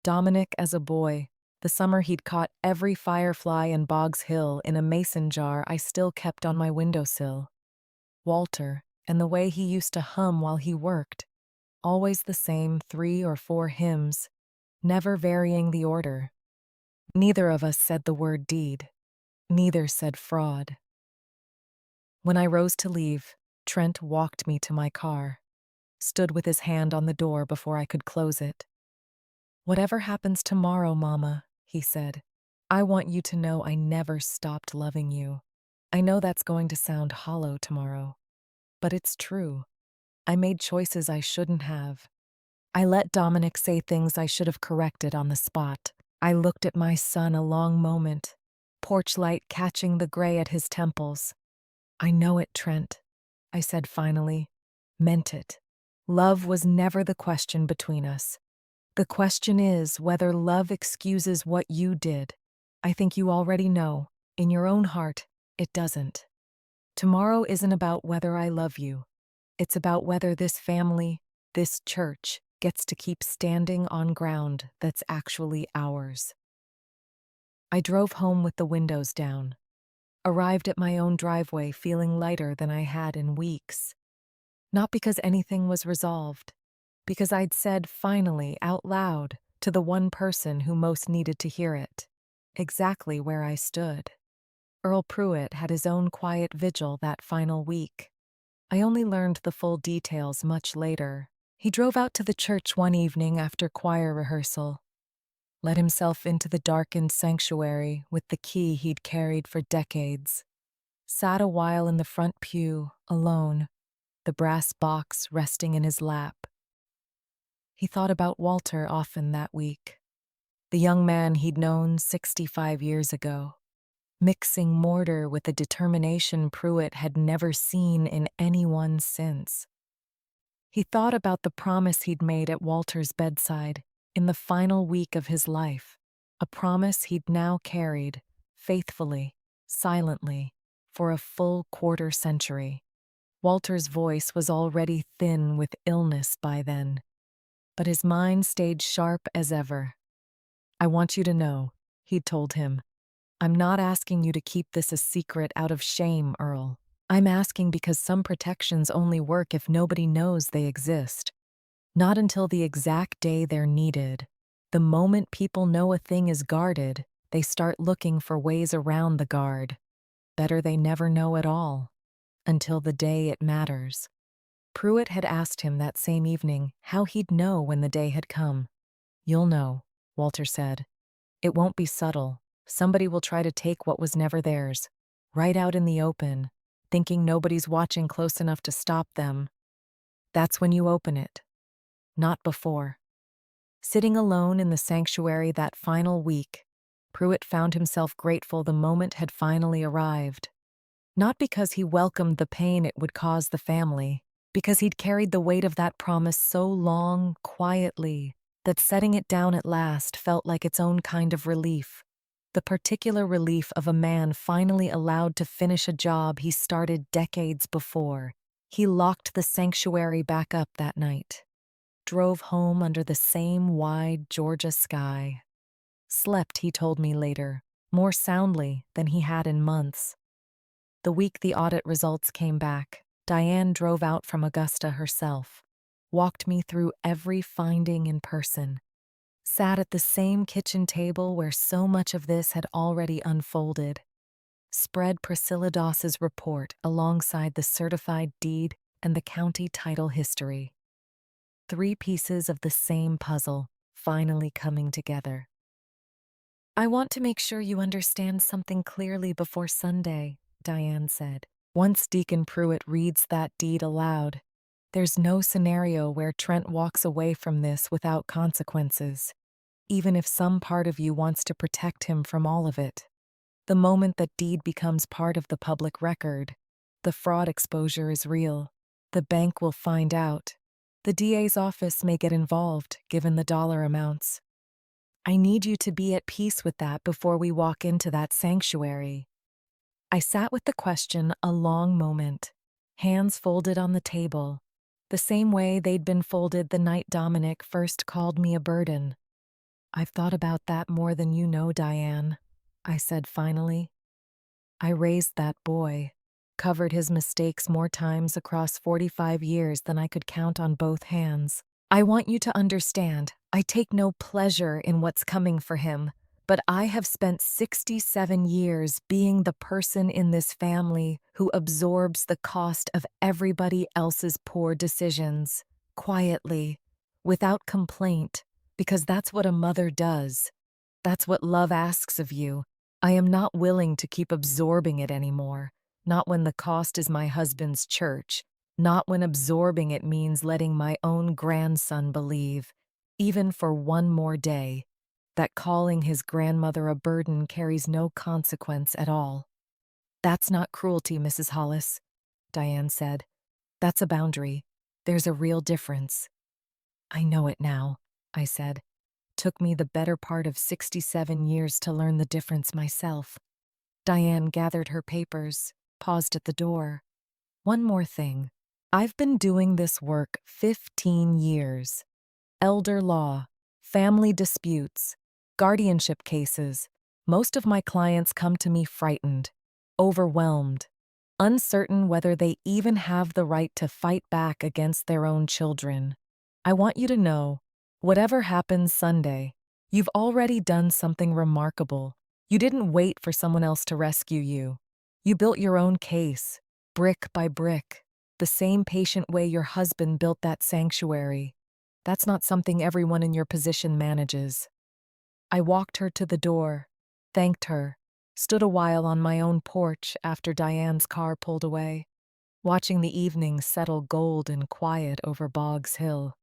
Dominic as a boy, the summer he'd caught every firefly in Boggs Hill in a mason jar I still kept on my windowsill. Walter, and the way he used to hum while he worked. Always the same 3 or 4 hymns, never varying the order. Neither of us said the word deed. Neither said fraud. When I rose to leave, Trent walked me to my car, stood with his hand on the door before I could close it. Whatever happens tomorrow, Mama, he said, I want you to know I never stopped loving you. I know that's going to sound hollow tomorrow, but it's true. I made choices I shouldn't have. I let Dominic say things I should have corrected on the spot. I looked at my son a long moment, porch light catching the gray at his temples. I know it, Trent, I said finally. Meant it. Love was never the question between us. The question is whether love excuses what you did. I think you already know, in your own heart, it doesn't. Tomorrow isn't about whether I love you. It's about whether this family, this church, gets to keep standing on ground that's actually ours. I drove home with the windows down, arrived at my own driveway feeling lighter than I had in weeks. Not because anything was resolved, because I'd said finally out loud to the one person who most needed to hear it, exactly where I stood. Earl Pruitt had his own quiet vigil that final week. I only learned the full details much later. He drove out to the church one evening after choir rehearsal, let himself into the darkened sanctuary with the key he'd carried for decades, sat a while in the front pew, alone, the brass box resting in his lap. He thought about Walter often that week, the young man he'd known 65 years ago, mixing mortar with a determination Pruitt had never seen in anyone since. He thought about the promise he'd made at Walter's bedside in the final week of his life, a promise he'd now carried, faithfully, silently, for a full quarter century. Walter's voice was already thin with illness by then, but his mind stayed sharp as ever. I want you to know, he'd told him, I'm not asking you to keep this a secret out of shame, Earl. I'm asking because some protections only work if nobody knows they exist. Not until the exact day they're needed. The moment people know a thing is guarded, they start looking for ways around the guard. Better they never know at all. Until the day it matters. Pruitt had asked him that same evening how he'd know when the day had come. You'll know, Walter said. It won't be subtle. Somebody will try to take what was never theirs, right out in the open, thinking nobody's watching close enough to stop them. That's when you open it. Not before. Sitting alone in the sanctuary that final week, Pruitt found himself grateful the moment had finally arrived. Not because he welcomed the pain it would cause the family, because he'd carried the weight of that promise so long, quietly, that setting it down at last felt like its own kind of relief. The particular relief of a man finally allowed to finish a job he started decades before. He locked the sanctuary back up that night, drove home under the same wide Georgia sky. Slept, he told me later, more soundly than he had in months. The week the audit results came back, Diane drove out from Augusta herself, walked me through every finding in person, sat at the same kitchen table where so much of this had already unfolded, spread Priscilla Doss's report alongside the certified deed and the county title history. three pieces of the same puzzle finally coming together. I want to make sure you understand something clearly before Sunday, Diane said. Once Deacon Pruitt reads that deed aloud, there's no scenario where Trent walks away from this without consequences, even if some part of you wants to protect him from all of it. The moment that deed becomes part of the public record, the fraud exposure is real. The bank will find out. The DA's office may get involved, given the dollar amounts. I need you to be at peace with that before we walk into that sanctuary. I sat with the question a long moment, hands folded on the table, the same way they'd been folded the night Dominic first called me a burden. I've thought about that more than you know, Diane, I said finally. I raised that boy, covered his mistakes more times across 45 years than I could count on both hands. I want you to understand, I take no pleasure in what's coming for him, but I have spent 67 years being the person in this family who absorbs the cost of everybody else's poor decisions, quietly, without complaint, because that's what a mother does. That's what love asks of you. I am not willing to keep absorbing it anymore, not when the cost is my husband's church, not when absorbing it means letting my own grandson believe, even for one more day, that calling his grandmother a burden carries no consequence at all. That's not cruelty, Mrs. Hollis, Diane said. That's a boundary. There's a real difference. I know it now, I said. Took me the better part of 67 years to learn the difference myself. Diane gathered her papers, paused at the door. One more thing. I've been doing this work 15 years. Elder law, family disputes, guardianship cases. Most of my clients come to me frightened, overwhelmed, uncertain whether they even have the right to fight back against their own children. I want you to know, whatever happens Sunday, you've already done something remarkable. You didn't wait for someone else to rescue you. You built your own case, brick by brick, the same patient way your husband built that sanctuary. That's not something everyone in your position manages. I walked her to the door, thanked her, stood a while on my own porch after Diane's car pulled away, watching the evening settle gold and quiet over Boggs Hill,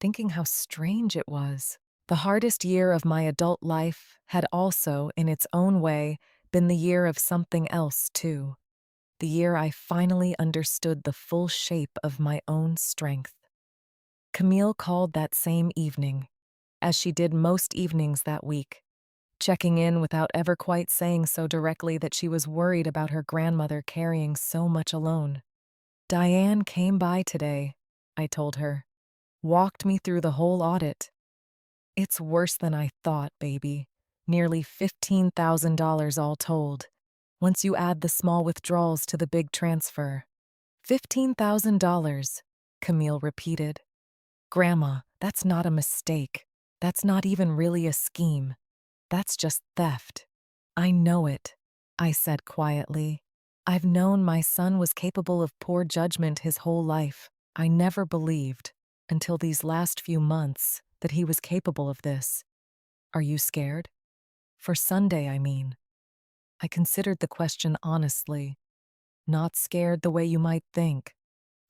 thinking how strange it was. The hardest year of my adult life had also, in its own way, been the year of something else, too. The year I finally understood the full shape of my own strength. Camille called that same evening, as she did most evenings that week, checking in without ever quite saying so directly that she was worried about her grandmother carrying so much alone. Diane came by today, I told her, walked me through the whole audit. It's worse than I thought, baby. Nearly $15,000 all told, once you add the small withdrawals to the big transfer. $15,000, Camille repeated. Grandma, that's not a mistake. That's not even really a scheme. That's just theft. I know it, I said quietly. I've known my son was capable of poor judgment his whole life. I never believed, until these last few months, that he was capable of this. Are you scared? For Sunday, I mean. I considered the question honestly. Not scared the way you might think.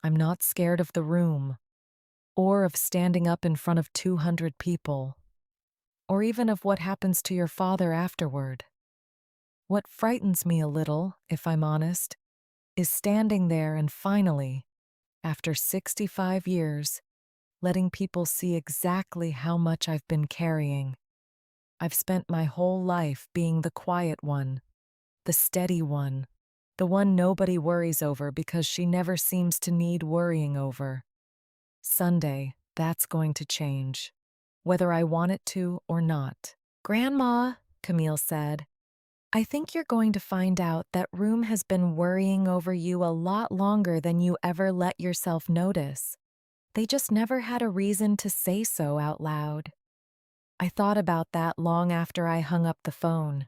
I'm not scared of the room, or of standing up in front of 200 people, or even of what happens to your father afterward. What frightens me a little, if I'm honest, is standing there and finally, after 65 years, letting people see exactly how much I've been carrying. I've spent my whole life being the quiet one, the steady one, the one nobody worries over because she never seems to need worrying over. Sunday, that's going to change, whether I want it to or not. Grandma, Camille said, I think you're going to find out that room has been worrying over you a lot longer than you ever let yourself notice. They just never had a reason to say so out loud. I thought about that long after I hung up the phone,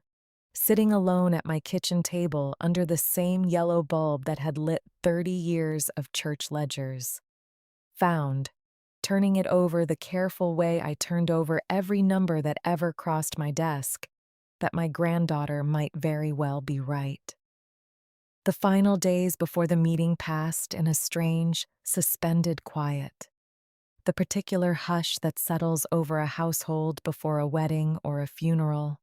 sitting alone at my kitchen table under the same yellow bulb that had lit 30 years of church ledgers. Found, turning it over the careful way I turned over every number that ever crossed my desk, that my granddaughter might very well be right. The final days before the meeting passed in a strange, suspended quiet. The particular hush that settles over a household before a wedding or a funeral.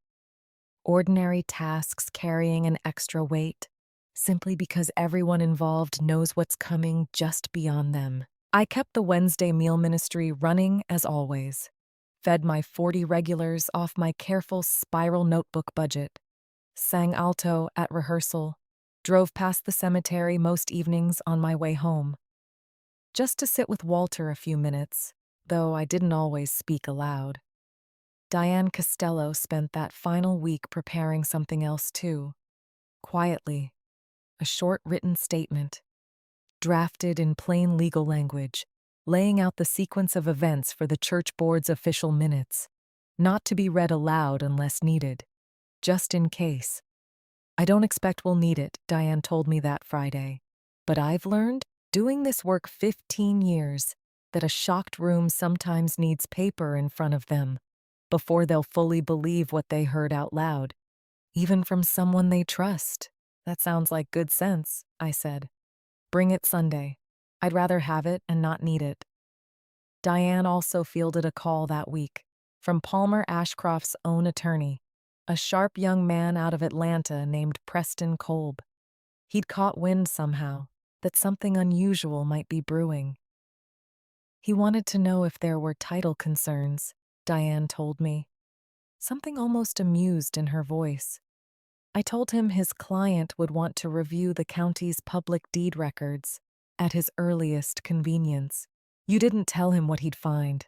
Ordinary tasks carrying an extra weight, simply because everyone involved knows what's coming just beyond them. I kept the Wednesday meal ministry running as always, fed my 40 regulars off my careful spiral notebook budget, sang alto at rehearsal, drove past the cemetery most evenings on my way home, just to sit with Walter a few minutes, though I didn't always speak aloud. Diane Costello spent that final week preparing something else too, quietly, a short written statement, drafted in plain legal language, laying out the sequence of events for the church board's official minutes, not to be read aloud unless needed, just in case. I don't expect we'll need it, Diane told me that Friday. But I've learned, doing this work 15 years, that a shocked room sometimes needs paper in front of them before they'll fully believe what they heard out loud, even from someone they trust. That sounds like good sense, I said. Bring it Sunday. I'd rather have it and not need it. Diane also fielded a call that week from Palmer Ashcroft's own attorney, a sharp young man out of Atlanta named Preston Kolb. He'd caught wind somehow that something unusual might be brewing. He wanted to know if there were title concerns, Diane told me, something almost amused in her voice. I told him his client would want to review the county's public deed records at his earliest convenience. You didn't tell him what he'd find.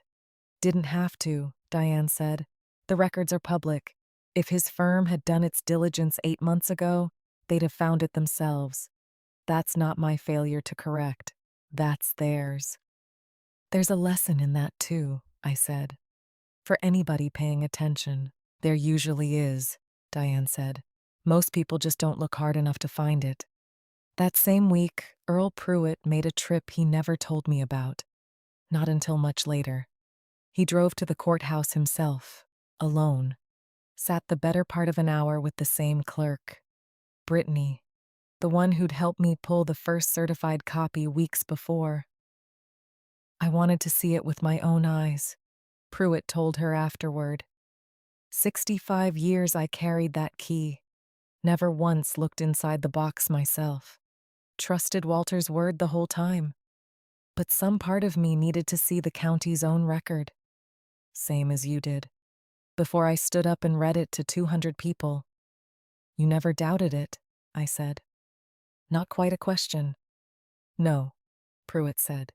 Didn't have to, Diane said. The records are public. If his firm had done its diligence 8 months ago, they'd have found it themselves. That's not my failure to correct. That's theirs. There's a lesson in that too, I said. For anybody paying attention, there usually is, Diane said. Most people just don't look hard enough to find it. That same week, Earl Pruitt made a trip he never told me about. Not until much later. He drove to the courthouse himself, alone. Sat the better part of an hour with the same clerk, Brittany, the one who'd helped me pull the first certified copy weeks before. I wanted to see it with my own eyes, Pruitt told her afterward. 65 years I carried that key. Never once looked inside the box myself. Trusted Walter's word the whole time. But some part of me needed to see the county's own record. Same as you did. Before I stood up and read it to 200 people. You never doubted it, I said. Not quite a question. No, Pruitt said.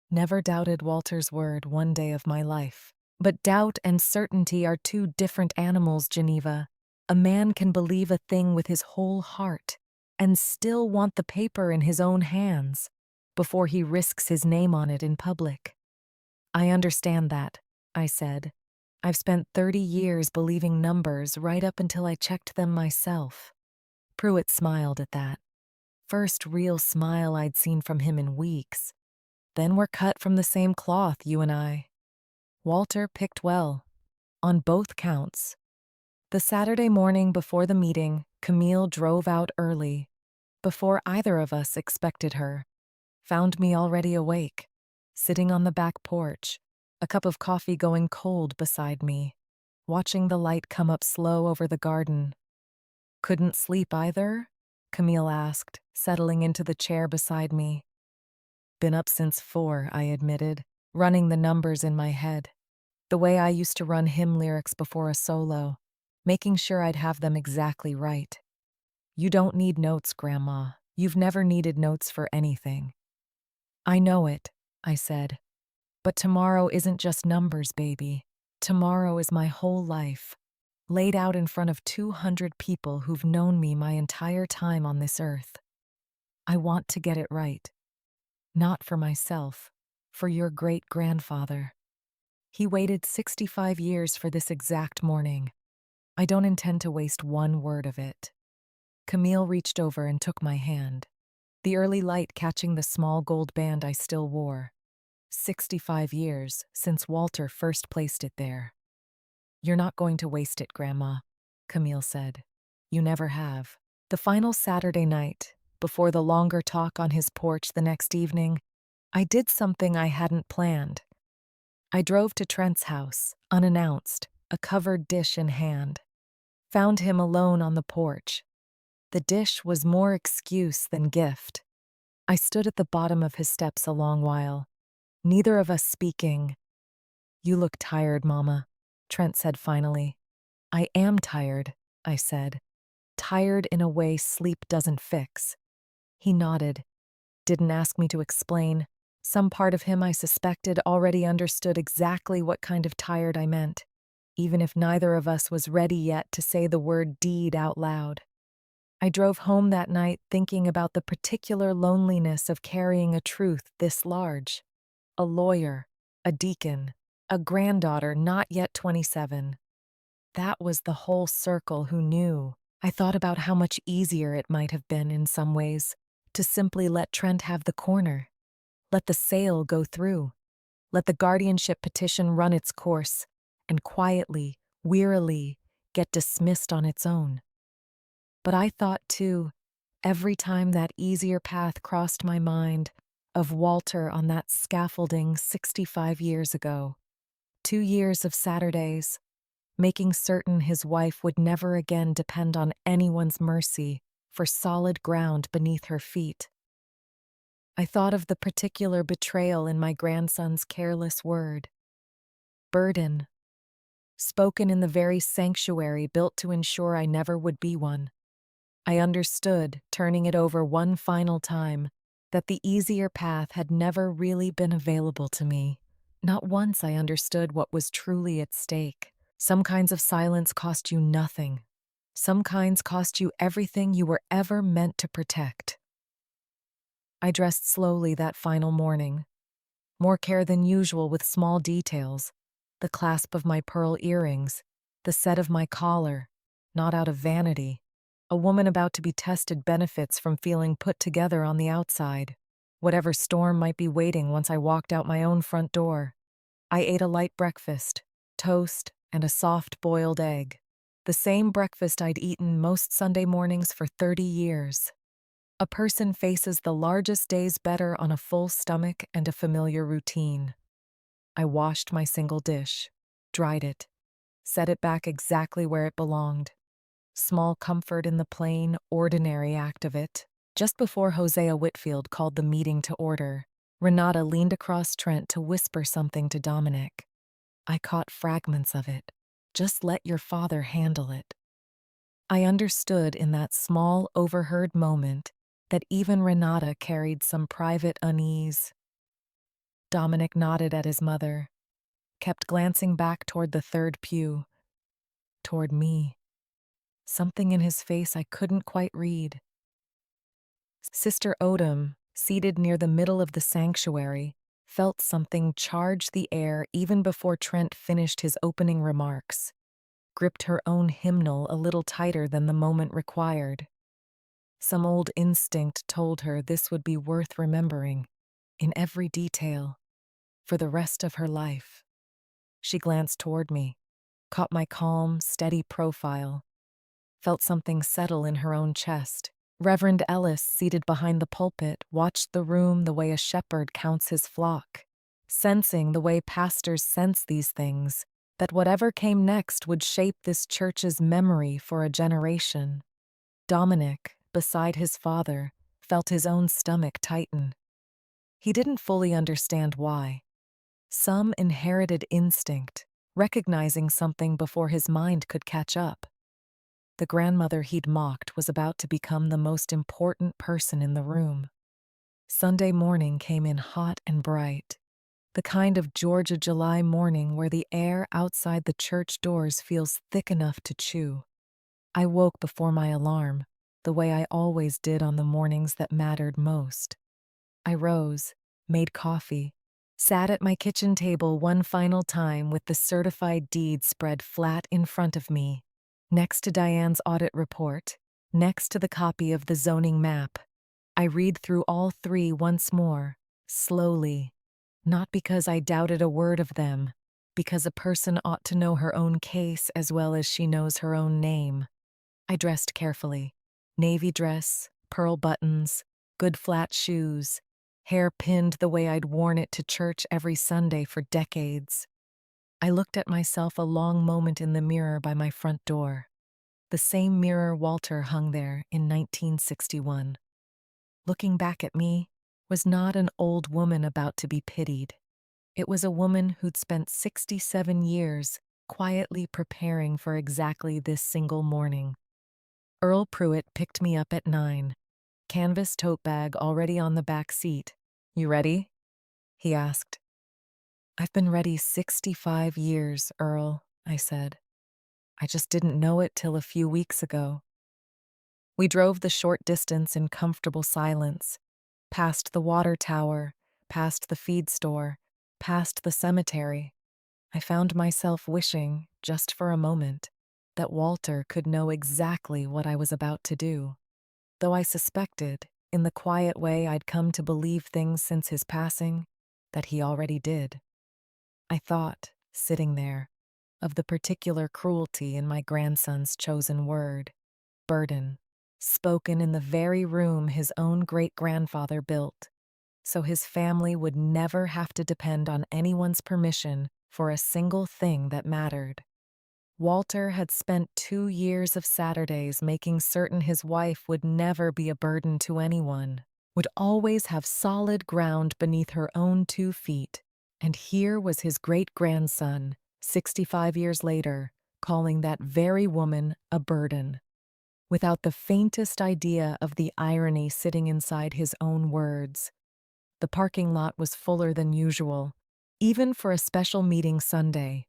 Never doubted Walter's word one day of my life. But doubt and certainty are two different animals, Geneva. A man can believe a thing with his whole heart and still want the paper in his own hands before he risks his name on it in public. I understand that, I said. I've spent 30 years believing numbers right up until I checked them myself. Pruitt smiled at that. First real smile I'd seen from him in weeks. Then we're cut from the same cloth, you and I. Walter picked well, on both counts. The Saturday morning before the meeting, Camille drove out early, before either of us expected her. Found me already awake, sitting on the back porch, a cup of coffee going cold beside me, watching the light come up slow over the garden. Couldn't sleep either? Camille asked, settling into the chair beside me. Been up since 4, I admitted, running the numbers in my head. The way I used to run hymn lyrics before a solo, making sure I'd have them exactly right. You don't need notes, Grandma. You've never needed notes for anything. I know it, I said. But tomorrow isn't just numbers, baby. Tomorrow is my whole life, laid out in front of 200 people who've known me my entire time on this earth. I want to get it right. Not for myself, for your great-grandfather. He waited 65 years for this exact morning. I don't intend to waste one word of it. Camille reached over and took my hand, the early light catching the small gold band I still wore. 65 years since Walter first placed it there. You're not going to waste it, Grandma, Camille said. You never have. The final Saturday night, before the longer talk on his porch the next evening, I did something I hadn't planned. I drove to Trent's house, unannounced, a covered dish in hand. Found him alone on the porch. The dish was more excuse than gift. I stood at the bottom of his steps a long while, neither of us speaking. You look tired, Mama, Trent said finally. I am tired, I said. Tired in a way sleep doesn't fix. He nodded, didn't ask me to explain. Some part of him, I suspected, already understood exactly what kind of tired I meant, even if neither of us was ready yet to say the word deed out loud. I drove home that night thinking about the particular loneliness of carrying a truth this large. A lawyer, a deacon, a granddaughter not yet 27. That was the whole circle who knew. I thought about how much easier it might have been in some ways to simply let Trent have the corner, let the sale go through, let the guardianship petition run its course, and quietly, wearily, get dismissed on its own. But I thought, too, every time that easier path crossed my mind, of Walter on that scaffolding 65 years ago. 2 years of Saturdays, making certain his wife would never again depend on anyone's mercy for solid ground beneath her feet. I thought of the particular betrayal in my grandson's careless word. Burden, spoken in the very sanctuary built to ensure I never would be one. I understood, turning it over one final time, that the easier path had never really been available to me. Not once I understood what was truly at stake. Some kinds of silence cost you nothing. Some kinds cost you everything you were ever meant to protect. I dressed slowly that final morning, more care than usual with small details, the clasp of my pearl earrings, the set of my collar, not out of vanity. A woman about to be tested benefits from feeling put together on the outside, whatever storm might be waiting once I walked out my own front door. I ate a light breakfast, toast, and a soft boiled egg. The same breakfast I'd eaten most Sunday mornings for 30 years. A person faces the largest days better on a full stomach and a familiar routine. I washed my single dish, dried it, set it back exactly where it belonged. Small comfort in the plain, ordinary act of it. Just before Hosea Whitfield called the meeting to order, Renata leaned across Trent to whisper something to Dominic. I caught fragments of it. Just let your father handle it. I understood in that small, overheard moment that even Renata carried some private unease. Dominic nodded at his mother, kept glancing back toward the third pew, toward me. Something in his face I couldn't quite read. Sister Odom, seated near the middle of the sanctuary, felt something charge the air even before Trent finished his opening remarks, gripped her own hymnal a little tighter than the moment required. Some old instinct told her this would be worth remembering, in every detail, for the rest of her life. She glanced toward me, caught my calm, steady profile, felt something settle in her own chest. Reverend Ellis, seated behind the pulpit, watched the room the way a shepherd counts his flock, sensing the way pastors sense these things, that whatever came next would shape this church's memory for a generation. Dominic, beside his father, felt his own stomach tighten. He didn't fully understand why. Some inherited instinct, recognizing something before his mind could catch up. The grandmother he'd mocked was about to become the most important person in the room. Sunday morning came in hot and bright, the kind of Georgia July morning where the air outside the church doors feels thick enough to chew. I woke before my alarm, the way I always did on the mornings that mattered most. I rose, made coffee, sat at my kitchen table one final time with the certified deed spread flat in front of me, next to Diane's audit report, next to the copy of the zoning map. I read through all three once more, slowly, Not because I doubted a word of them, because a person ought to know her own case as well as she knows her own name. I dressed carefully. Navy dress, pearl buttons, good flat shoes, hair pinned the way I'd worn it to church every Sunday for decades. I looked at myself a long moment in the mirror by my front door, the same mirror Walter hung there in 1961. Looking back at me was not an old woman about to be pitied. It was a woman who'd spent 67 years quietly preparing for exactly this single morning. Earl Pruitt picked me up at 9, canvas tote bag already on the back seat. "You ready?" he asked. "I've been ready 65 years, Earl," I said. "I just didn't know it till a few weeks ago." We drove the short distance in comfortable silence, past the water tower, past the feed store, past the cemetery. I found myself wishing, just for a moment, that Walter could know exactly what I was about to do, though I suspected, in the quiet way I'd come to believe things since his passing, that he already did. I thought, sitting there, of the particular cruelty in my grandson's chosen word, burden, spoken in the very room his own great-grandfather built, so his family would never have to depend on anyone's permission for a single thing that mattered. Walter had spent 2 years of Saturdays making certain his wife would never be a burden to anyone, would always have solid ground beneath her own 2 feet, and here was his great-grandson, 65 years later, calling that very woman a burden, without the faintest idea of the irony sitting inside his own words. The parking lot was fuller than usual, even for a special meeting Sunday.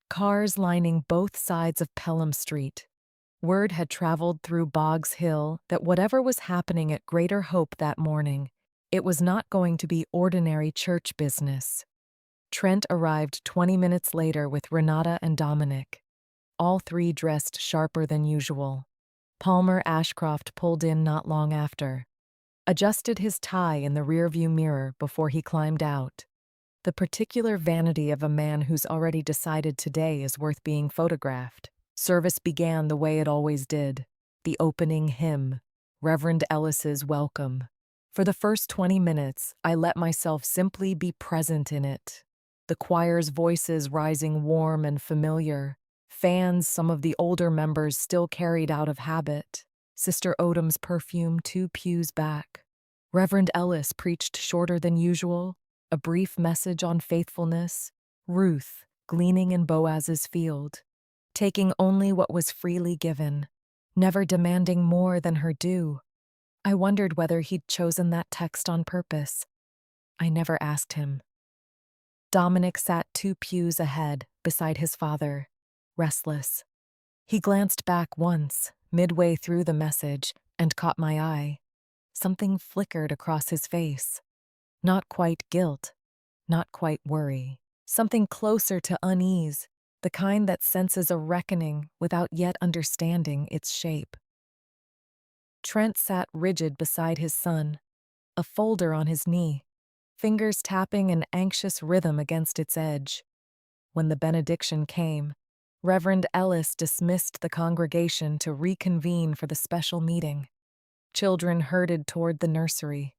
Cars lining both sides of Pelham Street. Word had traveled through Boggs Hill that whatever was happening at Greater Hope that morning, it was not going to be ordinary church business. Trent arrived 20 minutes later with Renata and Dominic, all three dressed sharper than usual. Palmer Ashcroft pulled in not long after, adjusted his tie in the rearview mirror before he climbed out. The particular vanity of a man who's already decided today is worth being photographed. Service began the way it always did, the opening hymn, Reverend Ellis's Welcome. For the first 20 minutes, I let myself simply be present in it. The choir's voices rising warm and familiar, fans some of the older members still carried out of habit, Sister Odom's perfume 2 pews back. Reverend Ellis preached shorter than usual, a brief message on faithfulness, Ruth gleaning in Boaz's field, taking only what was freely given, never demanding more than her due. I wondered whether he'd chosen that text on purpose. I never asked him. Dominic sat 2 pews ahead, beside his father, restless. He glanced back once, midway through the message, and caught my eye. Something flickered across his face. Not quite guilt, not quite worry. Something closer to unease, the kind that senses a reckoning without yet understanding its shape. Trent sat rigid beside his son, a folder on his knee, fingers tapping an anxious rhythm against its edge. When the benediction came, Reverend Ellis dismissed the congregation to reconvene for the special meeting. Children herded toward the nursery,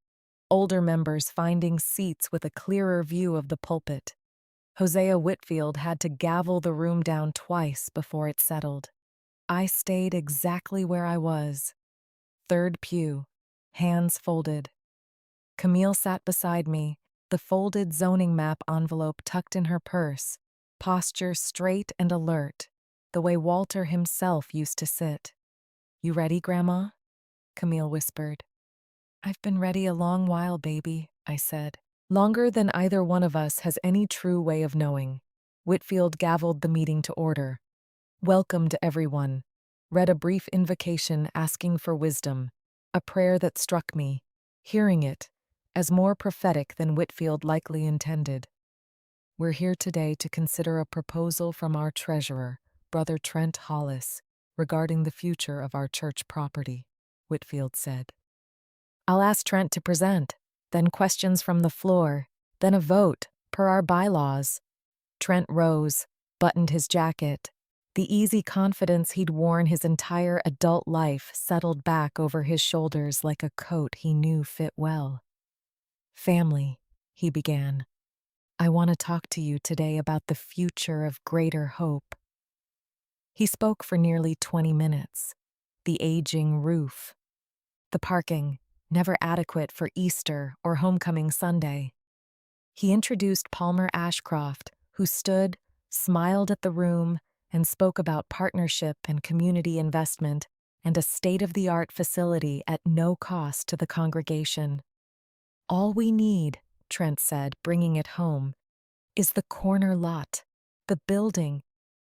older members finding seats with a clearer view of the pulpit. Hosea Whitfield had to gavel the room down twice before it settled. I stayed exactly where I was, 3rd pew, hands folded. Camille sat beside me, the folded zoning map envelope tucked in her purse, posture straight and alert, the way Walter himself used to sit. "You ready, Grandma?" Camille whispered. "I've been ready a long while, baby," I said. "Longer than either one of us has any true way of knowing." Whitfield gavelled the meeting to order. "Welcome to everyone," read a brief invocation asking for wisdom, a prayer that struck me, hearing it, as more prophetic than Whitfield likely intended. "We're here today to consider a proposal from our treasurer, Brother Trent Hollis, regarding the future of our church property," Whitfield said. "I'll ask Trent to present, then questions from the floor, then a vote," Per our bylaws. Trent rose, buttoned his jacket. The easy confidence he'd worn his entire adult life settled back over his shoulders like a coat he knew fit well. Family, he began. I want to talk to you today about the future of greater hope. He spoke for nearly 20 minutes. The aging roof. The parking, never adequate for Easter or Homecoming Sunday. He introduced Palmer Ashcroft, who stood, smiled at the room, and spoke about partnership and community investment and a state-of-the-art facility at no cost to the congregation. All we need, Trent said, bringing it home, is the corner lot, the building,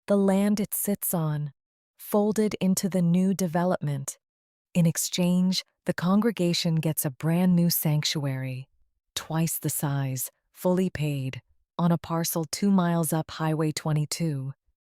the land it sits on, folded into the new development. In exchange, the congregation gets a brand new sanctuary, twice the size, fully paid, on a parcel 2 miles up Highway 22.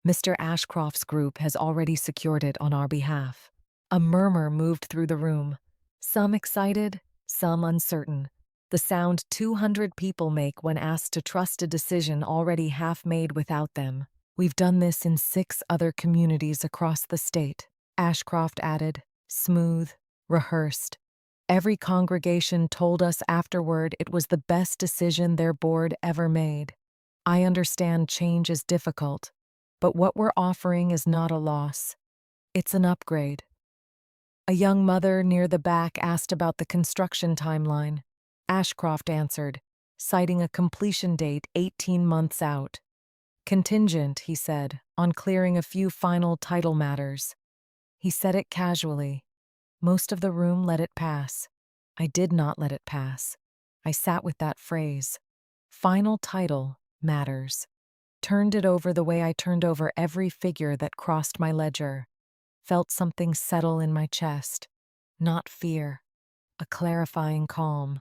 Mr. Ashcroft's group has already secured it on our behalf. A murmur moved through the room, some excited, some uncertain. The sound 200 people make when asked to trust a decision already half made without them. We've done this in 6 other communities across the state, Ashcroft added, smooth, rehearsed. Every congregation told us afterward it was the best decision their board ever made. I understand change is difficult, but what we're offering is not a loss. It's an upgrade. A young mother near the back asked about the construction timeline. Ashcroft answered, citing a completion date 18 months out. Contingent, he said, on clearing a few final title matters. He said it casually. Most of the room let it pass. I did not let it pass. I sat with that phrase. Final title matters. Turned it over the way I turned over every figure that crossed my ledger. Felt something settle in my chest. Not fear. A clarifying calm.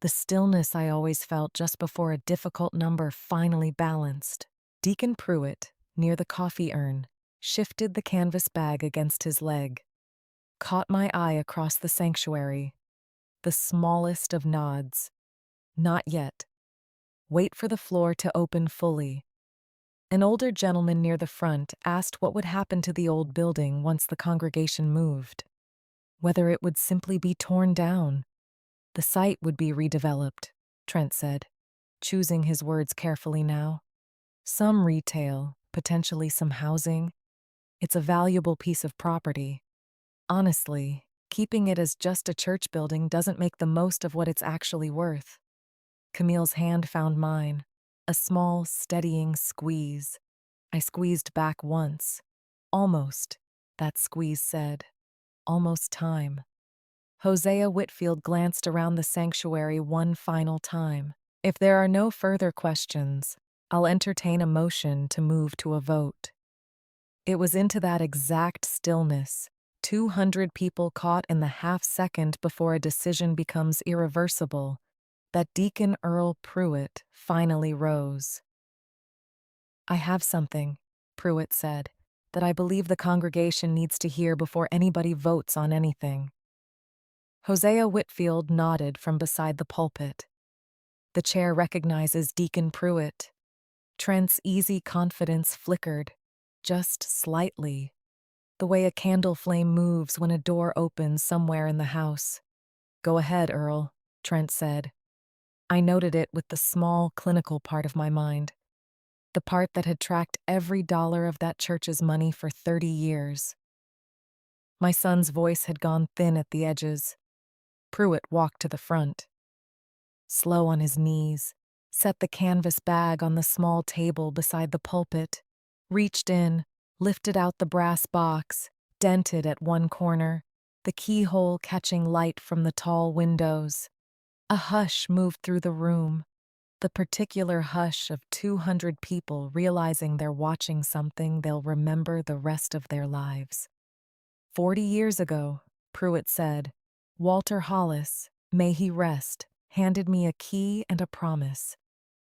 The stillness I always felt just before a difficult number finally balanced. Deacon Pruitt, near the coffee urn, shifted the canvas bag against his leg. Caught my eye across the sanctuary. The smallest of nods. Not yet. Wait for the floor to open fully. An older gentleman near the front asked what would happen to the old building once the congregation moved. Whether it would simply be torn down. The site would be redeveloped, Trent said, choosing his words carefully now. Some retail, potentially some housing. It's a valuable piece of property. Honestly, keeping it as just a church building doesn't make the most of what it's actually worth. Camille's hand found mine, a small, steadying squeeze. I squeezed back once. Almost, that squeeze said. Almost time. Hosea Whitfield glanced around the sanctuary one final time. If there are no further questions, I'll entertain a motion to move to a vote. It was into that exact stillness, 200 people caught in the half second before a decision becomes irreversible, that Deacon Earl Pruitt finally rose. I have something, Pruitt said, that I believe the congregation needs to hear before anybody votes on anything. Hosea Whitfield nodded from beside the pulpit. The chair recognizes Deacon Pruitt. Trent's easy confidence flickered, just slightly, the way a candle flame moves when a door opens somewhere in the house. Go ahead, Earl, Trent said. I noted it with the small, clinical part of my mind, the part that had tracked every dollar of that church's money for 30 years. My son's voice had gone thin at the edges. Pruitt walked to the front. Slow on his knees, set the canvas bag on the small table beside the pulpit, reached in, lifted out the brass box, dented at one corner, the keyhole catching light from the tall windows. A hush moved through the room, the particular hush of 200 people realizing they're watching something they'll remember the rest of their lives. 40 years ago, Pruitt said, Walter Hollis, may he rest, handed me a key and a promise.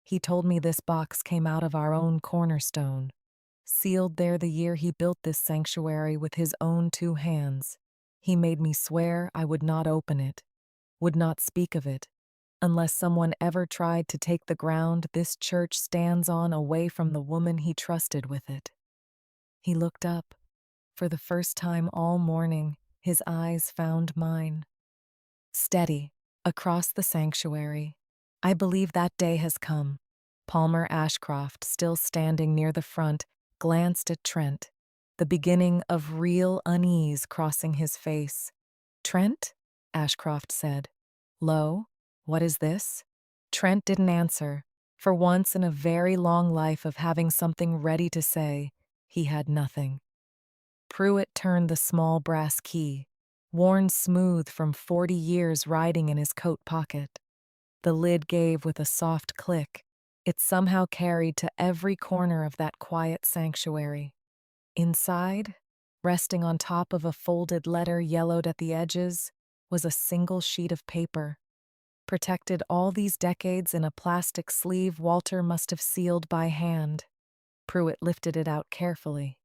He told me this box came out of our own cornerstone, sealed there the year he built this sanctuary with his own 2 hands. He made me swear I would not open it, would not speak of it, Unless someone ever tried to take the ground this church stands on away from the woman he trusted with it. He looked up. For the first time all morning, his eyes found mine. Steady, across the sanctuary. I believe that day has come. Palmer Ashcroft, still standing near the front, glanced at Trent, the beginning of real unease crossing his face. "Trent?" Ashcroft said. "Low, what is this?" Trent didn't answer. For once in a very long life of having something ready to say, he had nothing. Pruitt turned the small brass key, worn smooth from 40 years riding in his coat pocket. The lid gave with a soft click. It somehow carried to every corner of that quiet sanctuary. Inside, resting on top of a folded letter yellowed at the edges, was a single sheet of paper. Protected all these decades in a plastic sleeve Walter must have sealed by hand. Pruitt lifted it out carefully.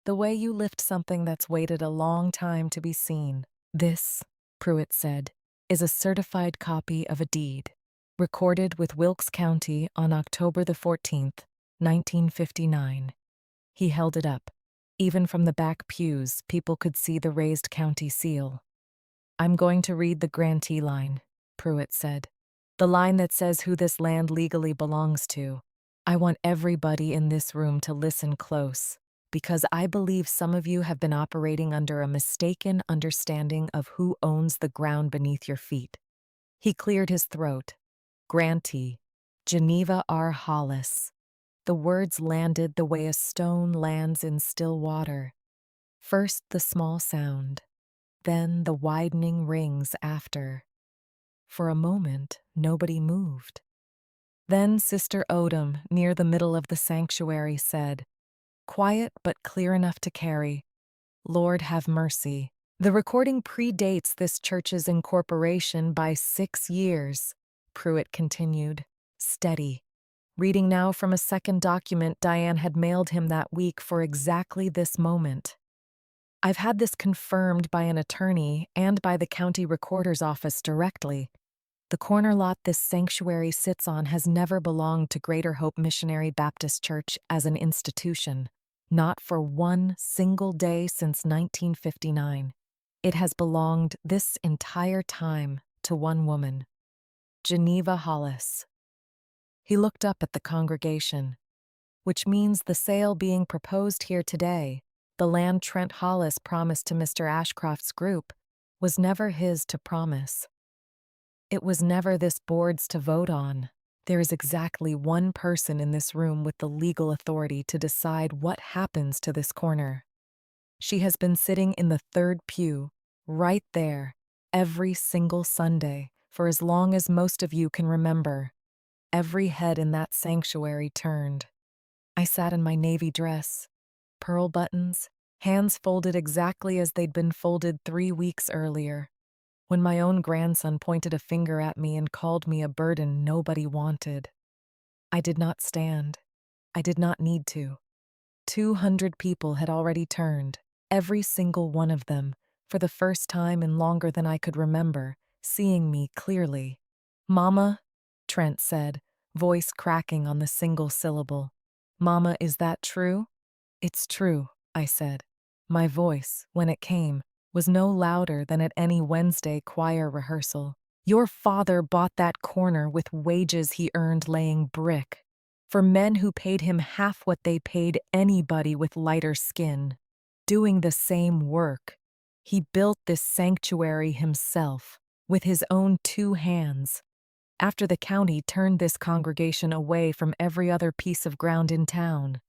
The way you lift something that's waited a long time to be seen. "This," Pruitt said, "is a certified copy of a deed, recorded with Wilkes County on October the 14th, 1959. He held it up. Even from the back pews, people could see the raised county seal. "I'm going to read the grantee line," Pruitt said. "The line that says who this land legally belongs to. I want everybody in this room to listen close, because I believe some of you have been operating under a mistaken understanding of who owns the ground beneath your feet." He cleared his throat. "Grantee, Geneva R. Hollis." The words landed the way a stone lands in still water. First the small sound, then the widening rings after. For a moment, nobody moved. Then Sister Odom, near the middle of the sanctuary, said, quiet but clear enough to carry, "Lord have mercy." The recording predates this church's incorporation by 6 years, Pruitt continued, steady. Reading now from a second document Diane had mailed him that week for exactly this moment. "I've had this confirmed by an attorney and by the county recorder's office directly. The corner lot this sanctuary sits on has never belonged to Greater Hope Missionary Baptist Church as an institution, not for one single day since 1959. It has belonged this entire time to one woman, Geneva Hollis." He looked up at the congregation. "Which means the sale being proposed here today, the land Trent Hollis promised to Mr. Ashcroft's group, was never his to promise. It was never this board's to vote on. There is exactly one person in this room with the legal authority to decide what happens to this corner. She has been sitting in the third pew, right there, every single Sunday, for as long as most of you can remember. Every head in that sanctuary turned. I sat in my navy dress, pearl buttons, hands folded exactly as they'd been folded 3 weeks earlier, when my own grandson pointed a finger at me and called me a burden nobody wanted. I did not stand. I did not need to. 200 people had already turned, every single one of them, for the first time in longer than I could remember, seeing me clearly. "Mama," Trent said, voice cracking on the single syllable. "Mama, is that true?" "It's true," I said. My voice, when it came, was no louder than at any Wednesday choir rehearsal. "Your father bought that corner with wages he earned laying brick, for men who paid him half what they paid anybody with lighter skin, doing the same work. He built this sanctuary himself, with his own 2 hands. After the county turned this congregation away from every other piece of ground in town.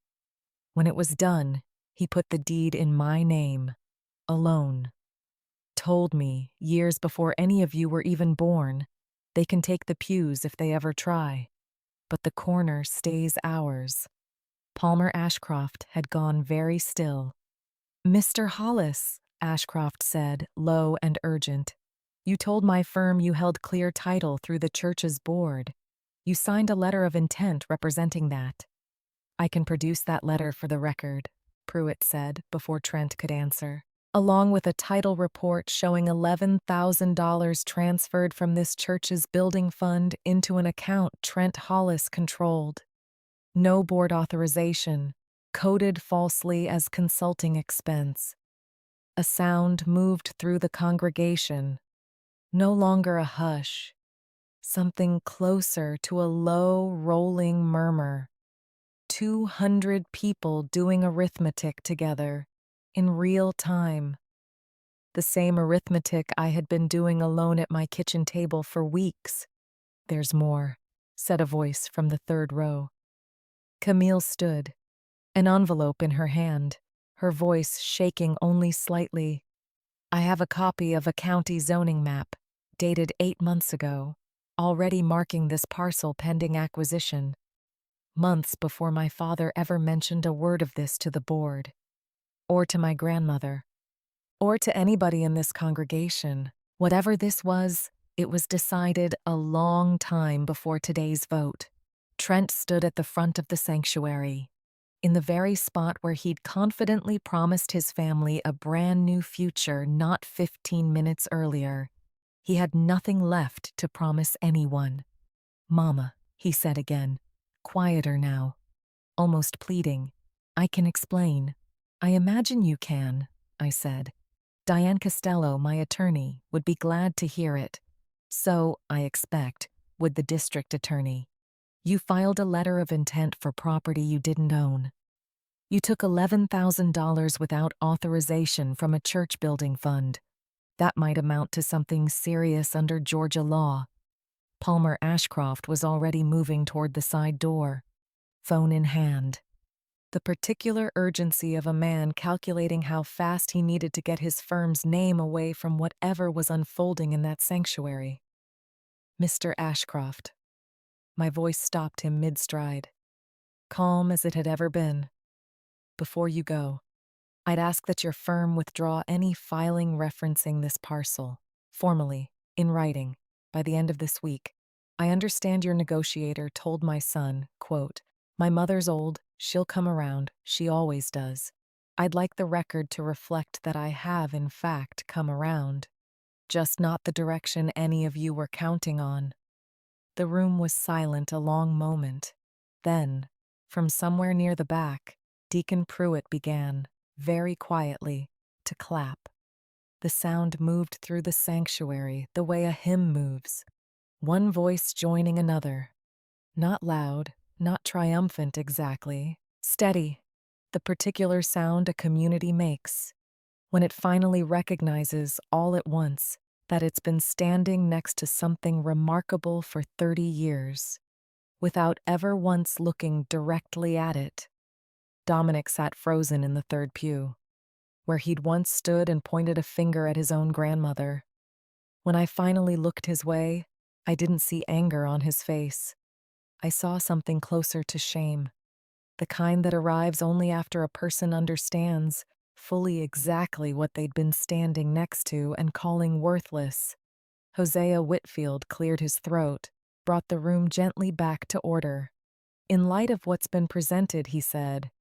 When it was done, he put the deed in my name, alone. Told me, years before any of you were even born, they can take the pews if they ever try, but the corner stays ours." Palmer Ashcroft had gone very still. "Mr. Hollis," Ashcroft said, low and urgent, "you told my firm you held clear title through the church's board. You signed a letter of intent representing that." "I can produce that letter for the record," Pruitt said before Trent could answer. along with a title report showing $11,000 transferred from this church's building fund into an account Trent Hollis controlled. No board authorization, coded falsely as consulting expense. A sound moved through the congregation, no longer a hush, something closer to a low, rolling murmur. 200 people doing arithmetic together, in real time. The same arithmetic I had been doing alone at my kitchen table for weeks. "There's more," said a voice from the third row. Camille stood, an envelope in her hand, her voice shaking only slightly. "I have a copy of a county zoning map, dated 8 months ago, already marking this parcel pending acquisition. Months before my father ever mentioned a word of this to the board, or to my grandmother, or to anybody in this congregation. Whatever this was, it was decided a long time before today's vote." Trent stood at the front of the sanctuary, in the very spot where he'd confidently promised his family a brand new future not 15 minutes earlier. He had nothing left to promise anyone. "Mama," he said again, quieter now, almost pleading. "I can explain." "I imagine you can," I said. "Diane Costello, my attorney, would be glad to hear it. So, I expect, would the district attorney. You filed a letter of intent for property you didn't own. You took $11,000 without authorization from a church building fund. That might amount to something serious under Georgia law." Palmer Ashcroft was already moving toward the side door, phone in hand. The particular urgency of a man calculating how fast he needed to get his firm's name away from whatever was unfolding in that sanctuary. "Mr. Ashcroft." My voice stopped him mid-stride, calm as it had ever been. "Before you go, I'd ask that your firm withdraw any filing referencing this parcel, formally, in writing, by the end of this week. I understand your negotiator told my son, quote, 'My mother's old, she'll come around, she always does.' I'd like the record to reflect that I have, in fact, come around, just not the direction any of you were counting on." The room was silent a long moment. Then, from somewhere near the back, Deacon Pruitt began, very quietly, to clap. The sound moved through the sanctuary the way a hymn moves, one voice joining another. Not loud, not triumphant exactly, steady, the particular sound a community makes when it finally recognizes all at once that it's been standing next to something remarkable for 30 years, without ever once looking directly at it. Dominic sat frozen in the third pew, where he'd once stood and pointed a finger at his own grandmother. When I finally looked his way, I didn't see anger on his face. I saw something closer to shame, the kind that arrives only after a person understands fully exactly what they'd been standing next to and calling worthless. Hosea Whitfield cleared his throat, brought the room gently back to order. "In light of what's been presented," he said,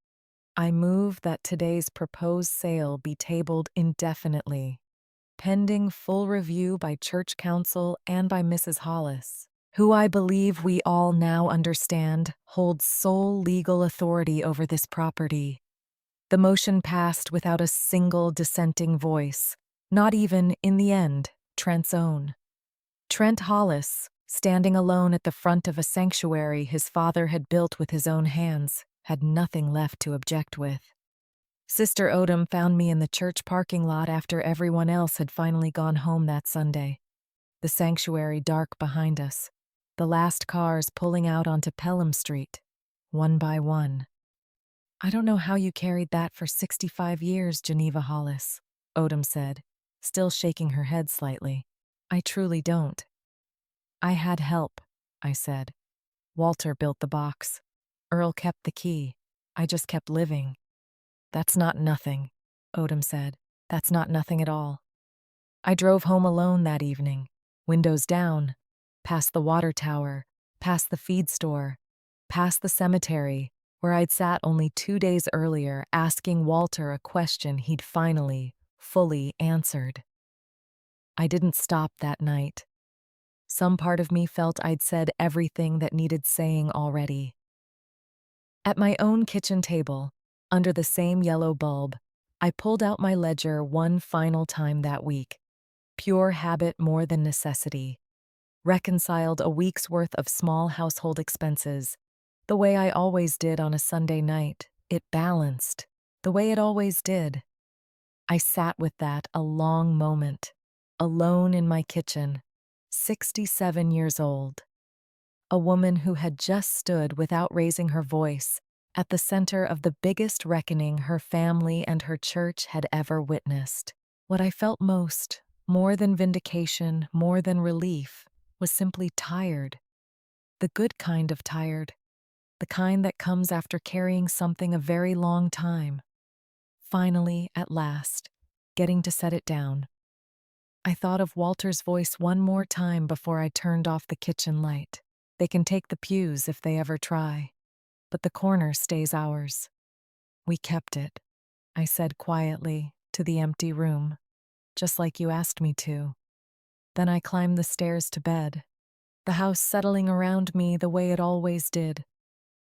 "I move that today's proposed sale be tabled indefinitely, pending full review by Church Council and by Mrs. Hollis, who I believe we all now understand holds sole legal authority over this property." The motion passed without a single dissenting voice, not even, in the end, Trent's own. Trent Hollis, standing alone at the front of a sanctuary his father had built with his own hands, had nothing left to object with. Sister Odom found me in the church parking lot after everyone else had finally gone home that Sunday. The sanctuary dark behind us, the last cars pulling out onto Pelham Street, one by one. "I don't know how you carried that for 65 years, Geneva Hollis," Odom said, still shaking her head slightly. "I truly don't." "I had help," I said. "Walter built the box. Earl kept the key. I just kept living." "That's not nothing," Odom said. "That's not nothing at all." I drove home alone that evening, windows down, past the water tower, past the feed store, past the cemetery, where I'd sat only 2 days earlier asking Walter a question he'd finally, fully answered. I didn't stop that night. Some part of me felt I'd said everything that needed saying already. At my own kitchen table, under the same yellow bulb, I pulled out my ledger one final time that week. Pure habit more than necessity. Reconciled a week's worth of small household expenses, the way I always did on a Sunday night. It balanced, the way it always did. I sat with that a long moment, alone in my kitchen, 67 years old. A woman who had just stood without raising her voice at the center of the biggest reckoning her family and her church had ever witnessed. What I felt most, more than vindication, more than relief, was simply tired. The good kind of tired. The kind that comes after carrying something a very long time. Finally, at last, getting to set it down. I thought of Walter's voice one more time before I turned off the kitchen light. They can take the pews if they ever try, but the corner stays ours. We kept it, I said quietly to the empty room, just like you asked me to. Then I climbed the stairs to bed, the house settling around me the way it always did.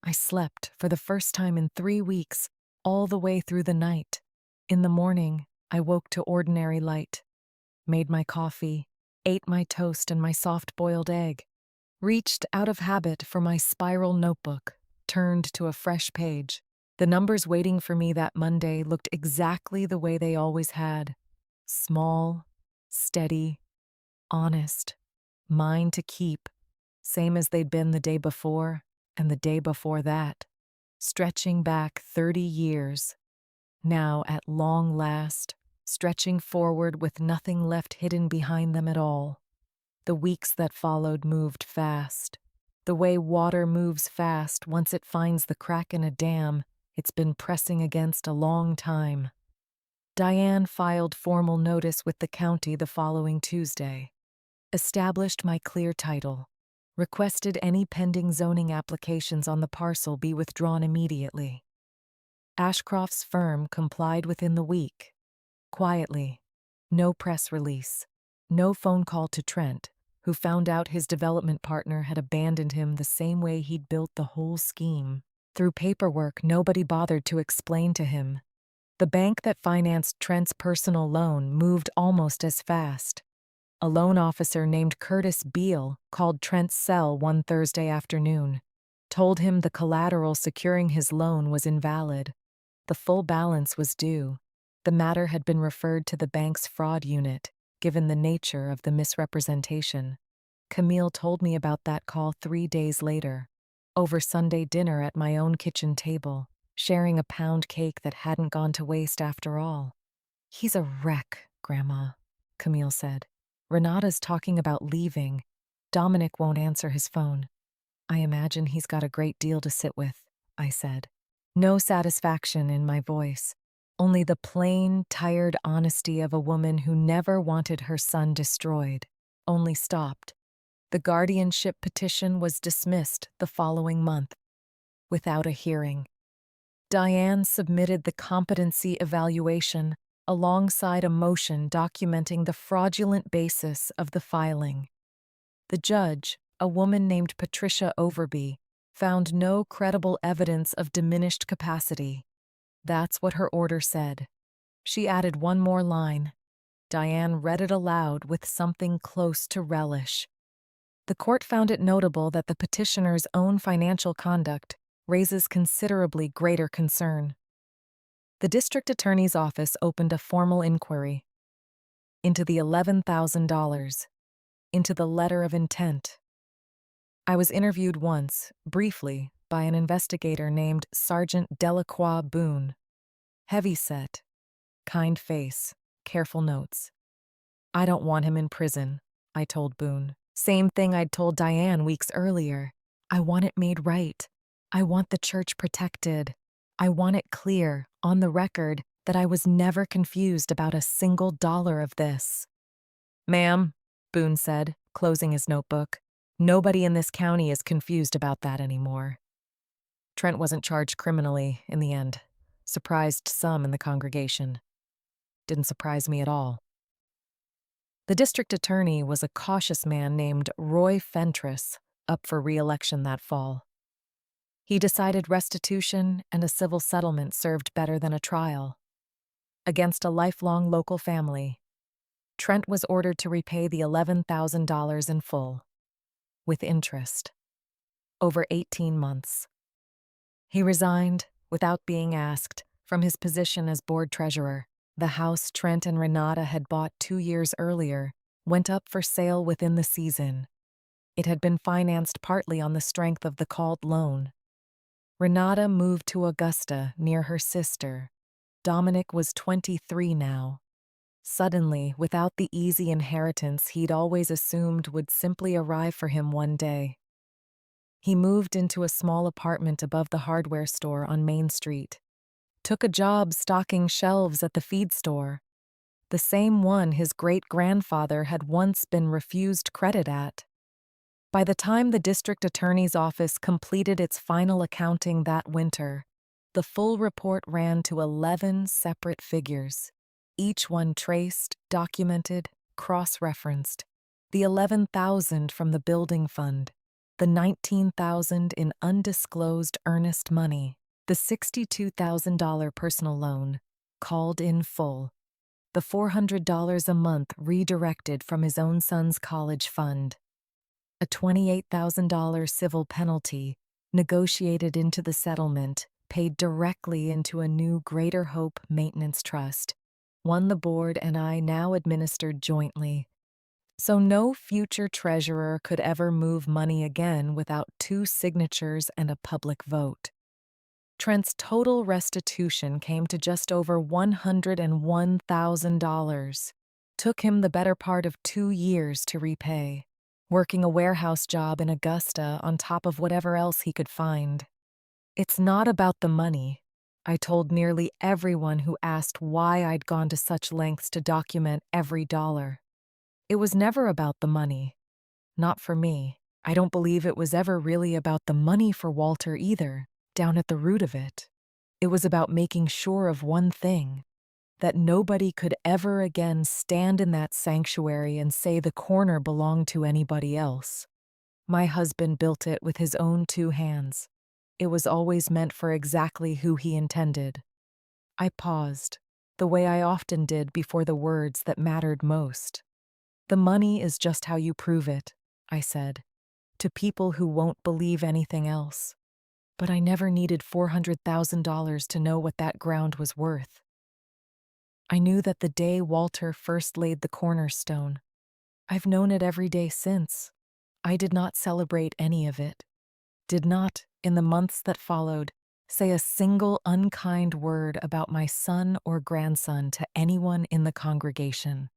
I slept for the first time in 3 weeks, all the way through the night. In the morning, I woke to ordinary light, made my coffee, ate my toast and my soft-boiled egg, reached out of habit for my spiral notebook, turned to a fresh page. The numbers waiting for me that Monday looked exactly the way they always had. Small, steady, honest, mine to keep, same as they'd been the day before and the day before that, stretching back 30 years. Now, at long last, stretching forward with nothing left hidden behind them at all. The weeks that followed moved fast. The way water moves fast once it finds the crack in a dam it's been pressing against a long time. Diane filed formal notice with the county the following Tuesday. Established my clear title. Requested any pending zoning applications on the parcel be withdrawn immediately. Ashcroft's firm complied within the week. Quietly. No press release. No phone call to Trent, who found out his development partner had abandoned him the same way he'd built the whole scheme. Through paperwork nobody bothered to explain to him. The bank that financed Trent's personal loan moved almost as fast. A loan officer named Curtis Beale called Trent's cell one Thursday afternoon, told him the collateral securing his loan was invalid. The full balance was due. The matter had been referred to the bank's fraud unit, given the nature of the misrepresentation. Camille told me about that call 3 days later, over Sunday dinner at my own kitchen table, sharing a pound cake that hadn't gone to waste after all. "He's a wreck, Grandma," Camille said. "Renata's talking about leaving. Dominic won't answer his phone." "I imagine he's got a great deal to sit with," I said. No satisfaction in my voice. Only the plain, tired honesty of a woman who never wanted her son destroyed, only stopped. The guardianship petition was dismissed the following month, without a hearing. Diane submitted the competency evaluation alongside a motion documenting the fraudulent basis of the filing. The judge, a woman named Patricia Overby, found no credible evidence of diminished capacity. That's what her order said. She added one more line. Diane read it aloud with something close to relish. The court found it notable that the petitioner's own financial conduct raises considerably greater concern. The district attorney's office opened a formal inquiry into the $11,000, into the letter of intent. I was interviewed once, briefly, by an investigator named Sergeant Delacroix Boone. Heavy-set, kind face, careful notes. "I don't want him in prison," I told Boone. Same thing I'd told Diane weeks earlier. I want it made right. I want the church protected. I want it clear, on the record, that I was never confused about a single dollar of this. "Ma'am," Boone said, closing his notebook, "nobody in this county is confused about that anymore." Trent wasn't charged criminally in the end. Surprised some in the congregation. didn't surprise me at all. The district attorney was a cautious man named Roy Fentress, up for re-election that fall. He decided restitution and a civil settlement served better than a trial. Against a lifelong local family, Trent was ordered to repay the $11,000 in full, with interest, over 18 months. He resigned, without being asked, from his position as board treasurer. The house Trent and Renata had bought 2 years earlier went up for sale within the season. It had been financed partly on the strength of the called loan. Renata moved to Augusta near her sister. Dominic was 23 now. Suddenly, without the easy inheritance he'd always assumed would simply arrive for him one day. He moved into a small apartment above the hardware store on Main Street. Took a job stocking shelves at the feed store, the same one his great-grandfather had once been refused credit at. By the time the district attorney's office completed its final accounting that winter, the full report ran to 11 separate figures, each one traced, documented, cross-referenced. The $11,000 from the building fund, the $19,000 in undisclosed earnest money, the $62,000 personal loan, called in full, the $400 a month redirected from his own son's college fund, a $28,000 civil penalty negotiated into the settlement, paid directly into a new Greater Hope Maintenance Trust, one the board and I now administered jointly. So no future treasurer could ever move money again without 2 signatures and a public vote. Trent's total restitution came to just over $101,000. Took him the better part of 2 years to repay, working a warehouse job in Augusta on top of whatever else he could find. It's not about the money, I told nearly everyone who asked why I'd gone to such lengths to document every dollar. It was never about the money. Not for me. I don't believe it was ever really about the money for Walter either, down at the root of it. It was about making sure of one thing, that nobody could ever again stand in that sanctuary and say the corner belonged to anybody else. My husband built it with his own 2 hands. It was always meant for exactly who he intended. I paused, the way I often did before the words that mattered most. The money is just how you prove it, I said, to people who won't believe anything else. But I never needed $400,000 to know what that ground was worth. I knew that the day Walter first laid the cornerstone. I've known it every day since. I did not celebrate any of it. Did not, in the months that followed, say a single unkind word about my son or grandson to anyone in the congregation.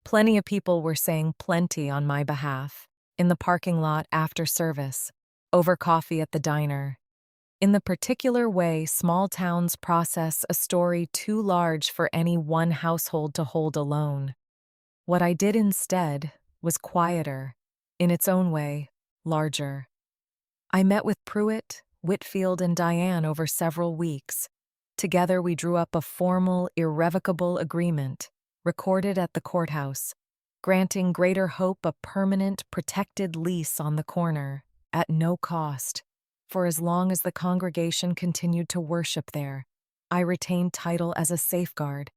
Plenty of people were saying plenty on my behalf, in the parking lot after service, over coffee at the diner. In the particular way small towns process a story too large for any one household to hold alone. What I did instead was quieter, in its own way, larger. I met with Pruitt, Whitfield, and Diane over several weeks. Together we drew up a formal, irrevocable agreement, recorded at the courthouse, granting Greater Hope a permanent, protected lease on the corner, at no cost. For as long as the congregation continued to worship there, I retained title as a safeguard,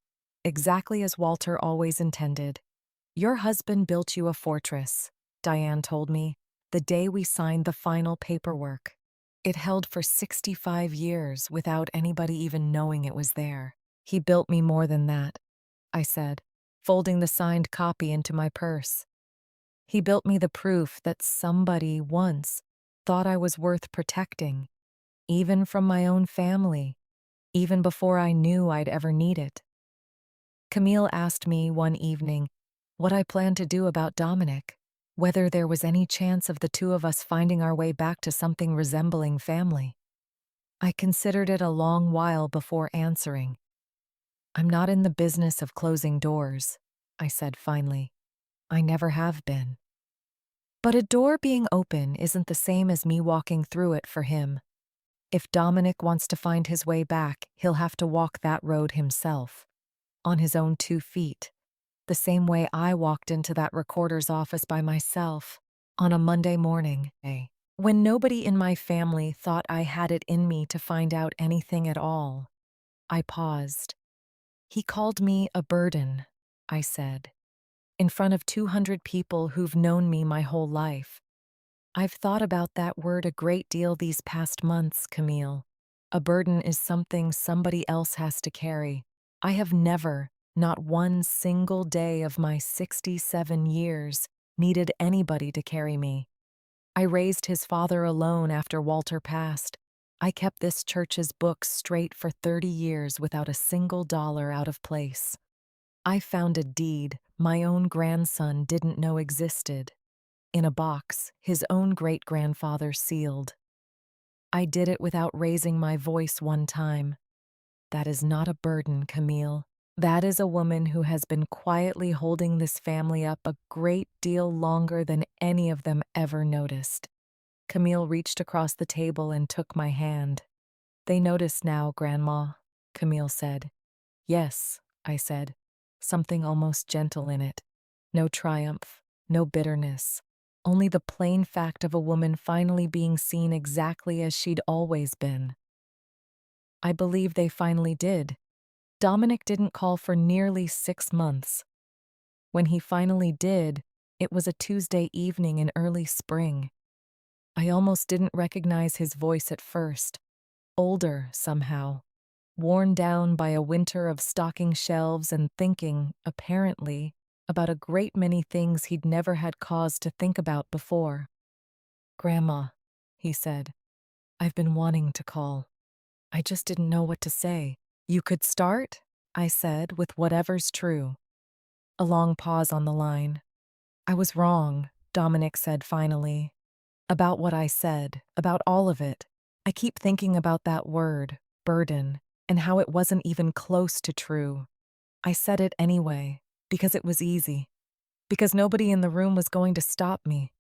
exactly as Walter always intended. Your husband built you a fortress, Diane told me, the day we signed the final paperwork. It held for 65 years without anybody even knowing it was there. He built me more than that, I said, folding the signed copy into my purse. He built me the proof that somebody once thought I was worth protecting, even from my own family, even before I knew I'd ever need it. Camille asked me one evening what I planned to do about Dominic, whether there was any chance of the 2 of us finding our way back to something resembling family. I considered it a long while before answering. I'm not in the business of closing doors, I said finally. I never have been. But a door being open isn't the same as me walking through it for him. If Dominic wants to find his way back, he'll have to walk that road himself. on his own 2 feet, the same way I walked into that recorder's office by myself on a Monday morning, when nobody in my family thought I had it in me to find out anything at all. I paused. He called me a burden, I said, in front of 200 people who've known me my whole life. I've thought about that word a great deal these past months, Camille. A burden is something somebody else has to carry. I have never, not one single day of my 67 years, needed anybody to carry me. I raised his father alone after Walter passed. I kept this church's books straight for 30 years without a single dollar out of place. I found a deed my own grandson didn't know existed, in a box his own great-grandfather sealed. I did it without raising my voice one time. That is not a burden, Camille. That is a woman who has been quietly holding this family up a great deal longer than any of them ever noticed. Camille reached across the table and took my hand. They notice now, Grandma, Camille said. Yes, I said, something almost gentle in it. No triumph, no bitterness, only the plain fact of a woman finally being seen exactly as she'd always been. I believe they finally did. Dominic didn't call for nearly 6 months. When he finally did, it was a Tuesday evening in early spring. I almost didn't recognize his voice at first. Older, somehow. Worn down by a winter of stocking shelves and thinking, apparently, about a great many things he'd never had cause to think about before. Grandma, he said, I've been wanting to call. I just didn't know what to say. You could start, I said, with whatever's true. A long pause on the line. I was wrong, Dominic said finally. About what I said, about all of it. I keep thinking about that word, burden, and how it wasn't even close to true. I said it anyway, because it was easy. Because nobody in the room was going to stop me.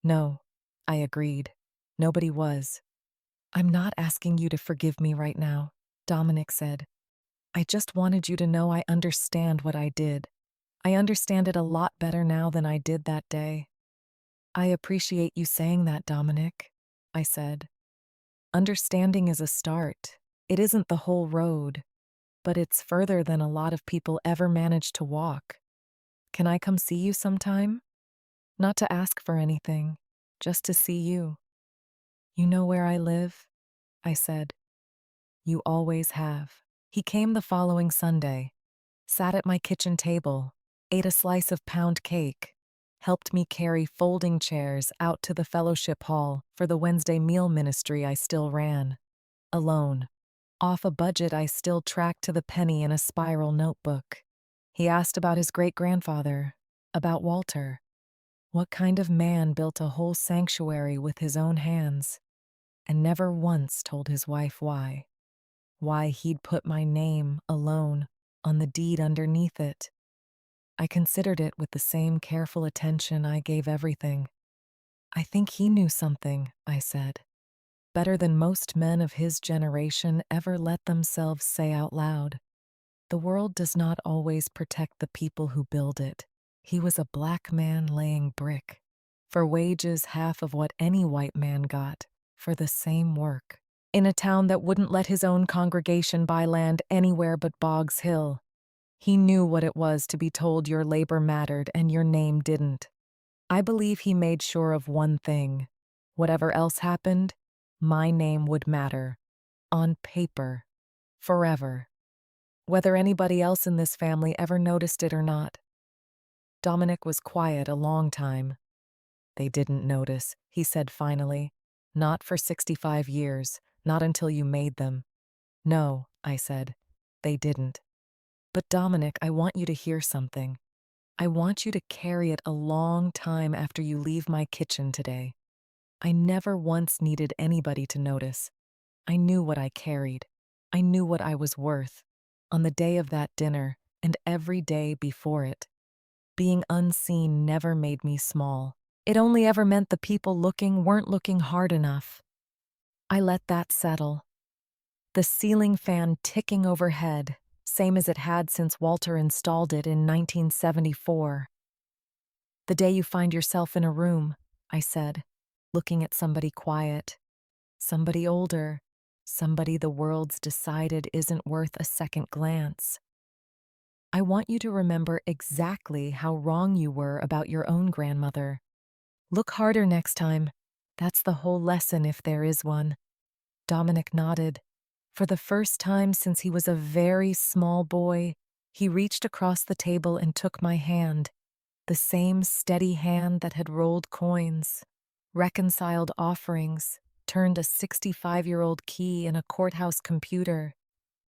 No, I agreed. Nobody was. I'm not asking you to forgive me right now, Dominic said. I just wanted you to know I understand what I did. I understand it a lot better now than I did that day. I appreciate you saying that, Dominic, I said. Understanding is a start. It isn't the whole road, but it's further than a lot of people ever manage to walk. Can I come see you sometime? Not to ask for anything, just to see you. You know where I live? I said. You always have. He came the following Sunday, sat at my kitchen table, ate a slice of pound cake, helped me carry folding chairs out to the fellowship hall for the Wednesday meal ministry I still ran. Alone. Off a budget I still tracked to the penny in a spiral notebook. He asked about his great-grandfather, about Walter. What kind of man built a whole sanctuary with his own hands, and never once told his wife why? Why he'd put my name, alone, on the deed underneath it. I considered it with the same careful attention I gave everything. I think he knew something, I said. Better than most men of his generation ever let themselves say out loud. The world does not always protect the people who build it. He was a black man laying brick, for wages half of what any white man got, for the same work, in a town that wouldn't let his own congregation buy land anywhere but Boggs Hill. He knew what it was to be told your labor mattered and your name didn't. I believe he made sure of one thing. Whatever else happened, my name would matter. On paper. Forever. Whether anybody else in this family ever noticed it or not. Dominic was quiet a long time. They didn't notice, he said finally. Not for 65 years, not until you made them. No, I said. They didn't. But Dominic, I want you to hear something. I want you to carry it a long time after you leave my kitchen today. I never once needed anybody to notice. I knew what I carried. I knew what I was worth. On the day of that dinner, and every day before it. Being unseen never made me small. It only ever meant the people looking weren't looking hard enough. I let that settle. The ceiling fan ticking overhead, same as it had since Walter installed it in 1974. The day you find yourself in a room, I said, looking at somebody quiet, somebody older, somebody the world's decided isn't worth a second glance. I want you to remember exactly how wrong you were about your own grandmother. Look harder next time. That's the whole lesson if there is one. Dominic nodded. For the first time since he was a very small boy, he reached across the table and took my hand, the same steady hand that had rolled coins, reconciled offerings, turned a 65-year-old key in a courthouse computer,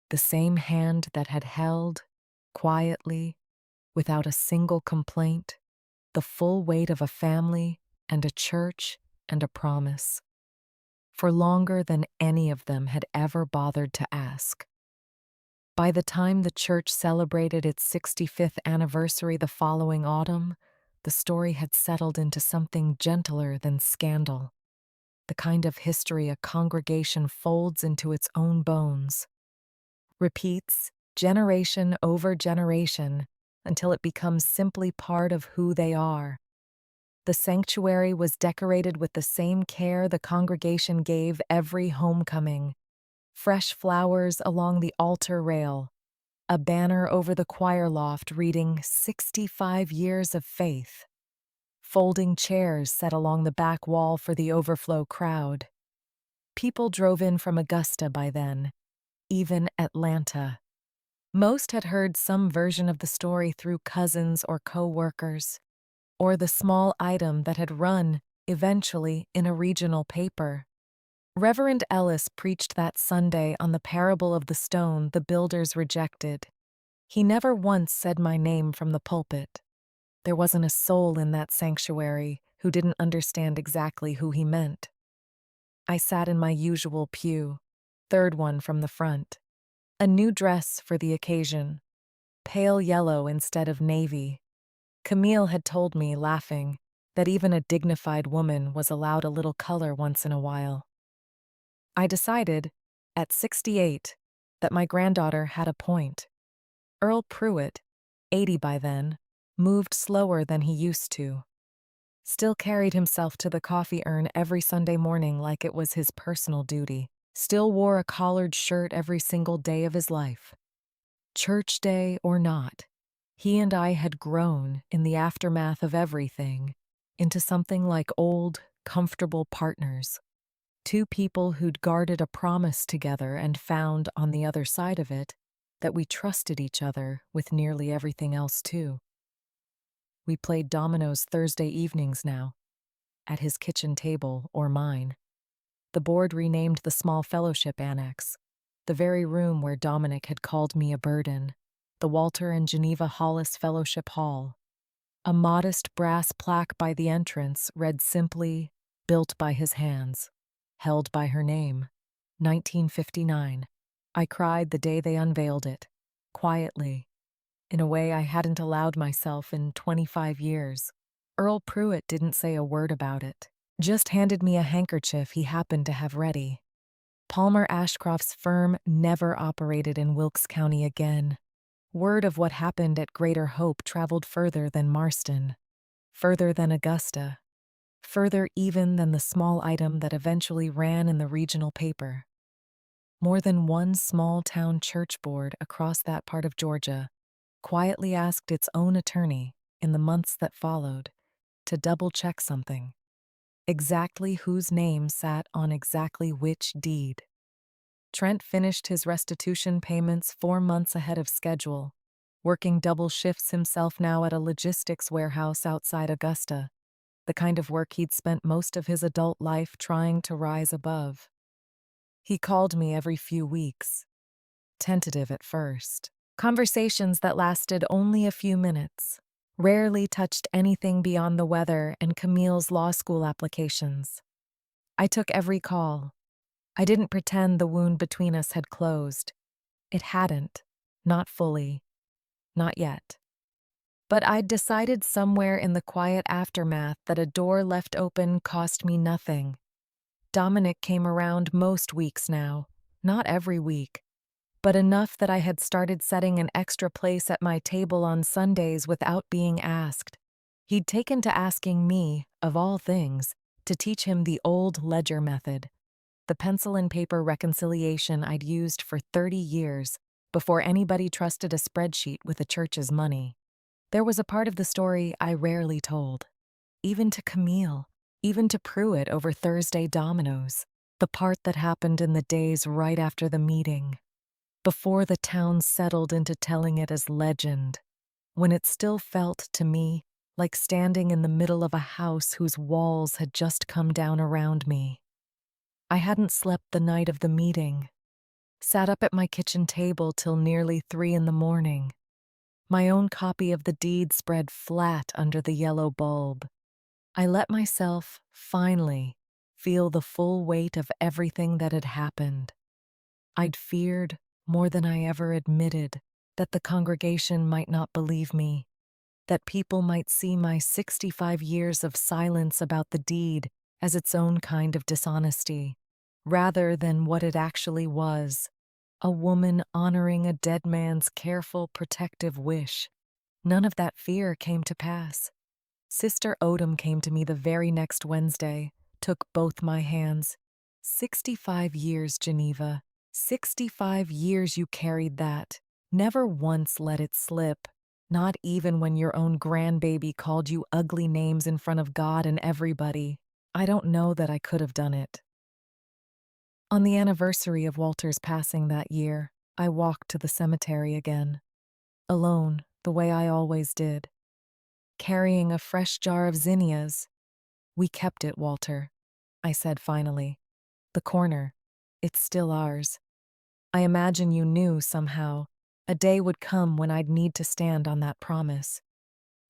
the same hand that had held, quietly, without a single complaint, the full weight of a family and a church and a promise, for longer than any of them had ever bothered to ask. By the time the church celebrated its 65th anniversary the following autumn, the story had settled into something gentler than scandal, the kind of history a congregation folds into its own bones, repeats generation over generation until it becomes simply part of who they are. The sanctuary was decorated with the same care the congregation gave every homecoming: fresh flowers along the altar rail, a banner over the choir loft reading 65 Years of Faith, folding chairs set along the back wall for the overflow crowd. People drove in from Augusta by then, even Atlanta. Most had heard some version of the story through cousins or co-workers, or the small item that had run, eventually, in a regional paper. Reverend Ellis preached that Sunday on the parable of the stone the builders rejected. He never once said my name from the pulpit. There wasn't a soul in that sanctuary who didn't understand exactly who he meant. I sat in my usual pew, third one from the front. A new dress for the occasion, pale yellow instead of navy. Camille had told me, laughing, that even a dignified woman was allowed a little color once in a while. I decided, at 68, that my granddaughter had a point. Earl Pruitt, 80 by then, moved slower than he used to. Still carried himself to the coffee urn every Sunday morning like it was his personal duty. Still wore a collared shirt every single day of his life. Church day or not, he and I had grown, in the aftermath of everything, into something like old, comfortable partners. Two people who'd guarded a promise together and found, on the other side of it, that we trusted each other with nearly everything else too. We played dominoes Thursday evenings now, at his kitchen table or mine. The board renamed the small fellowship annex, the very room where Dominic had called me a burden, the Walter and Geneva Hollis Fellowship Hall. A modest brass plaque by the entrance read simply, "Built by his hands, held by her name, 1959. I cried the day they unveiled it, quietly, in a way I hadn't allowed myself in 25 years. Earl Pruitt didn't say a word about it, just handed me a handkerchief he happened to have ready. Palmer Ashcroft's firm never operated in Wilkes County again. Word of what happened at Greater Hope traveled further than Marston, further than Augusta, further even than the small item that eventually ran in the regional paper. More than one small-town church board across that part of Georgia quietly asked its own attorney, in the months that followed, to double-check something. Exactly whose name sat on exactly which deed. Trent finished his restitution payments 4 months ahead of schedule, working double shifts himself now at a logistics warehouse outside Augusta, the kind of work he'd spent most of his adult life trying to rise above. He called me every few weeks, tentative at first. Conversations that lasted only a few minutes, rarely touched anything beyond the weather and Camille's law school applications. I took every call. I didn't pretend the wound between us had closed. It hadn't, not fully, not yet. But I'd decided somewhere in the quiet aftermath that a door left open cost me nothing. Dominic came around most weeks now, not every week, but enough that I had started setting an extra place at my table on Sundays without being asked. He'd taken to asking me, of all things, to teach him the old ledger method, the pencil and paper reconciliation I'd used for 30 years before anybody trusted a spreadsheet with the church's money. There was a part of the story I rarely told, even to Camille, even to Pruitt over Thursday dominoes, the part that happened in the days right after the meeting, before the town settled into telling it as legend, when it still felt to me like standing in the middle of a house whose walls had just come down around me. I hadn't slept the night of the meeting, sat up at my kitchen table till nearly 3 in the morning. My own copy of the deed spread flat under the yellow bulb. I let myself, finally, feel the full weight of everything that had happened. I'd feared, more than I ever admitted, that the congregation might not believe me, that people might see my 65 years of silence about the deed as its own kind of dishonesty, rather than what it actually was, a woman honoring a dead man's careful, protective wish. None of that fear came to pass. Sister Odom came to me the very next Wednesday, took both my hands. 65 years, Geneva. 65 years you carried that. Never once let it slip. Not even when your own grandbaby called you ugly names in front of God and everybody. I don't know that I could have done it. On the anniversary of Walter's passing that year, I walked to the cemetery again. Alone, the way I always did. Carrying a fresh jar of zinnias. "We kept it, Walter," I said finally. "The corner. It's still ours. I imagine you knew, somehow, a day would come when I'd need to stand on that promise,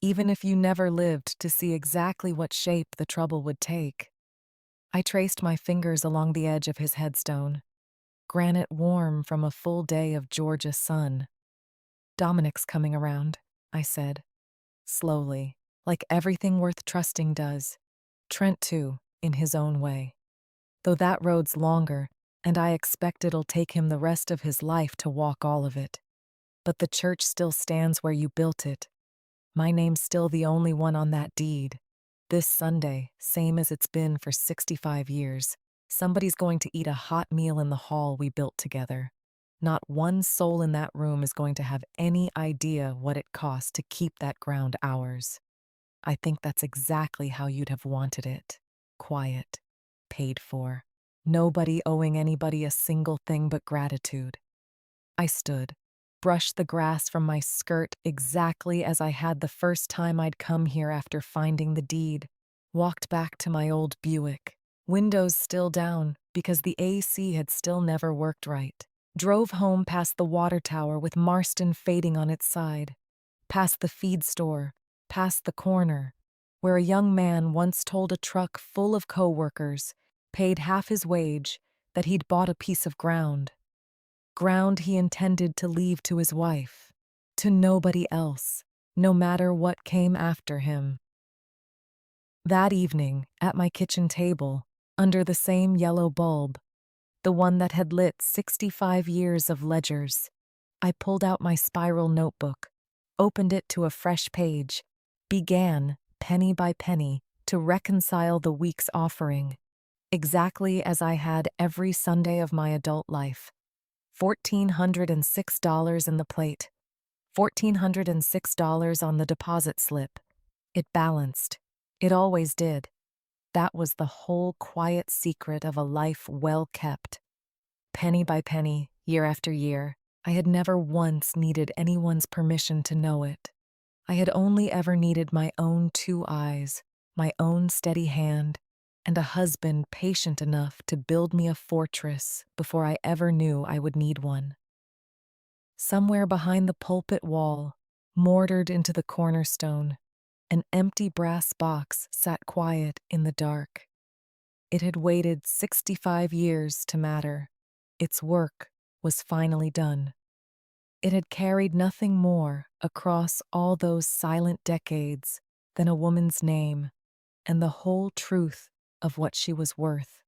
even if you never lived to see exactly what shape the trouble would take." I traced my fingers along the edge of his headstone, granite warm from a full day of Georgia sun. "Dominic's coming around," I said, slowly, like everything worth trusting does. Trent, too, in his own way. Though that road's longer, and I expect it'll take him the rest of his life to walk all of it. But the church still stands where you built it. My name's still the only one on that deed. This Sunday, same as it's been for 65 years, somebody's going to eat a hot meal in the hall we built together. Not one soul in that room is going to have any idea what it cost to keep that ground ours. I think that's exactly how you'd have wanted it. Quiet. Paid for. Nobody owing anybody a single thing but gratitude. I stood, brushed the grass from my skirt exactly as I had the first time I'd come here after finding the deed, walked back to my old Buick, windows still down because the AC had still never worked right, drove home past the water tower with Marston fading on its side, past the feed store, past the corner, where a young man once told a truck full of co-workers, paid half his wage, that he'd bought a piece of ground he intended to leave to his wife, to nobody else, no matter what came after him. That evening, at my kitchen table, under the same yellow bulb, the one that had lit 65 years of ledgers, I pulled out my spiral notebook, opened it to a fresh page, began, penny by penny, to reconcile the week's offering, exactly as I had every Sunday of my adult life. $1,406 in the plate, $1,406 on the deposit slip. It balanced. It always did. That was the whole quiet secret of a life well kept. Penny by penny, year after year, I had never once needed anyone's permission to know it. I had only ever needed my own 2 eyes, my own steady hand, and a husband patient enough to build me a fortress before I ever knew I would need one. Somewhere behind the pulpit wall, mortared into the cornerstone, an empty brass box sat quiet in the dark. It had waited 65 years to matter. Its work was finally done. It had carried nothing more across all those silent decades than a woman's name and the whole truth of what she was worth.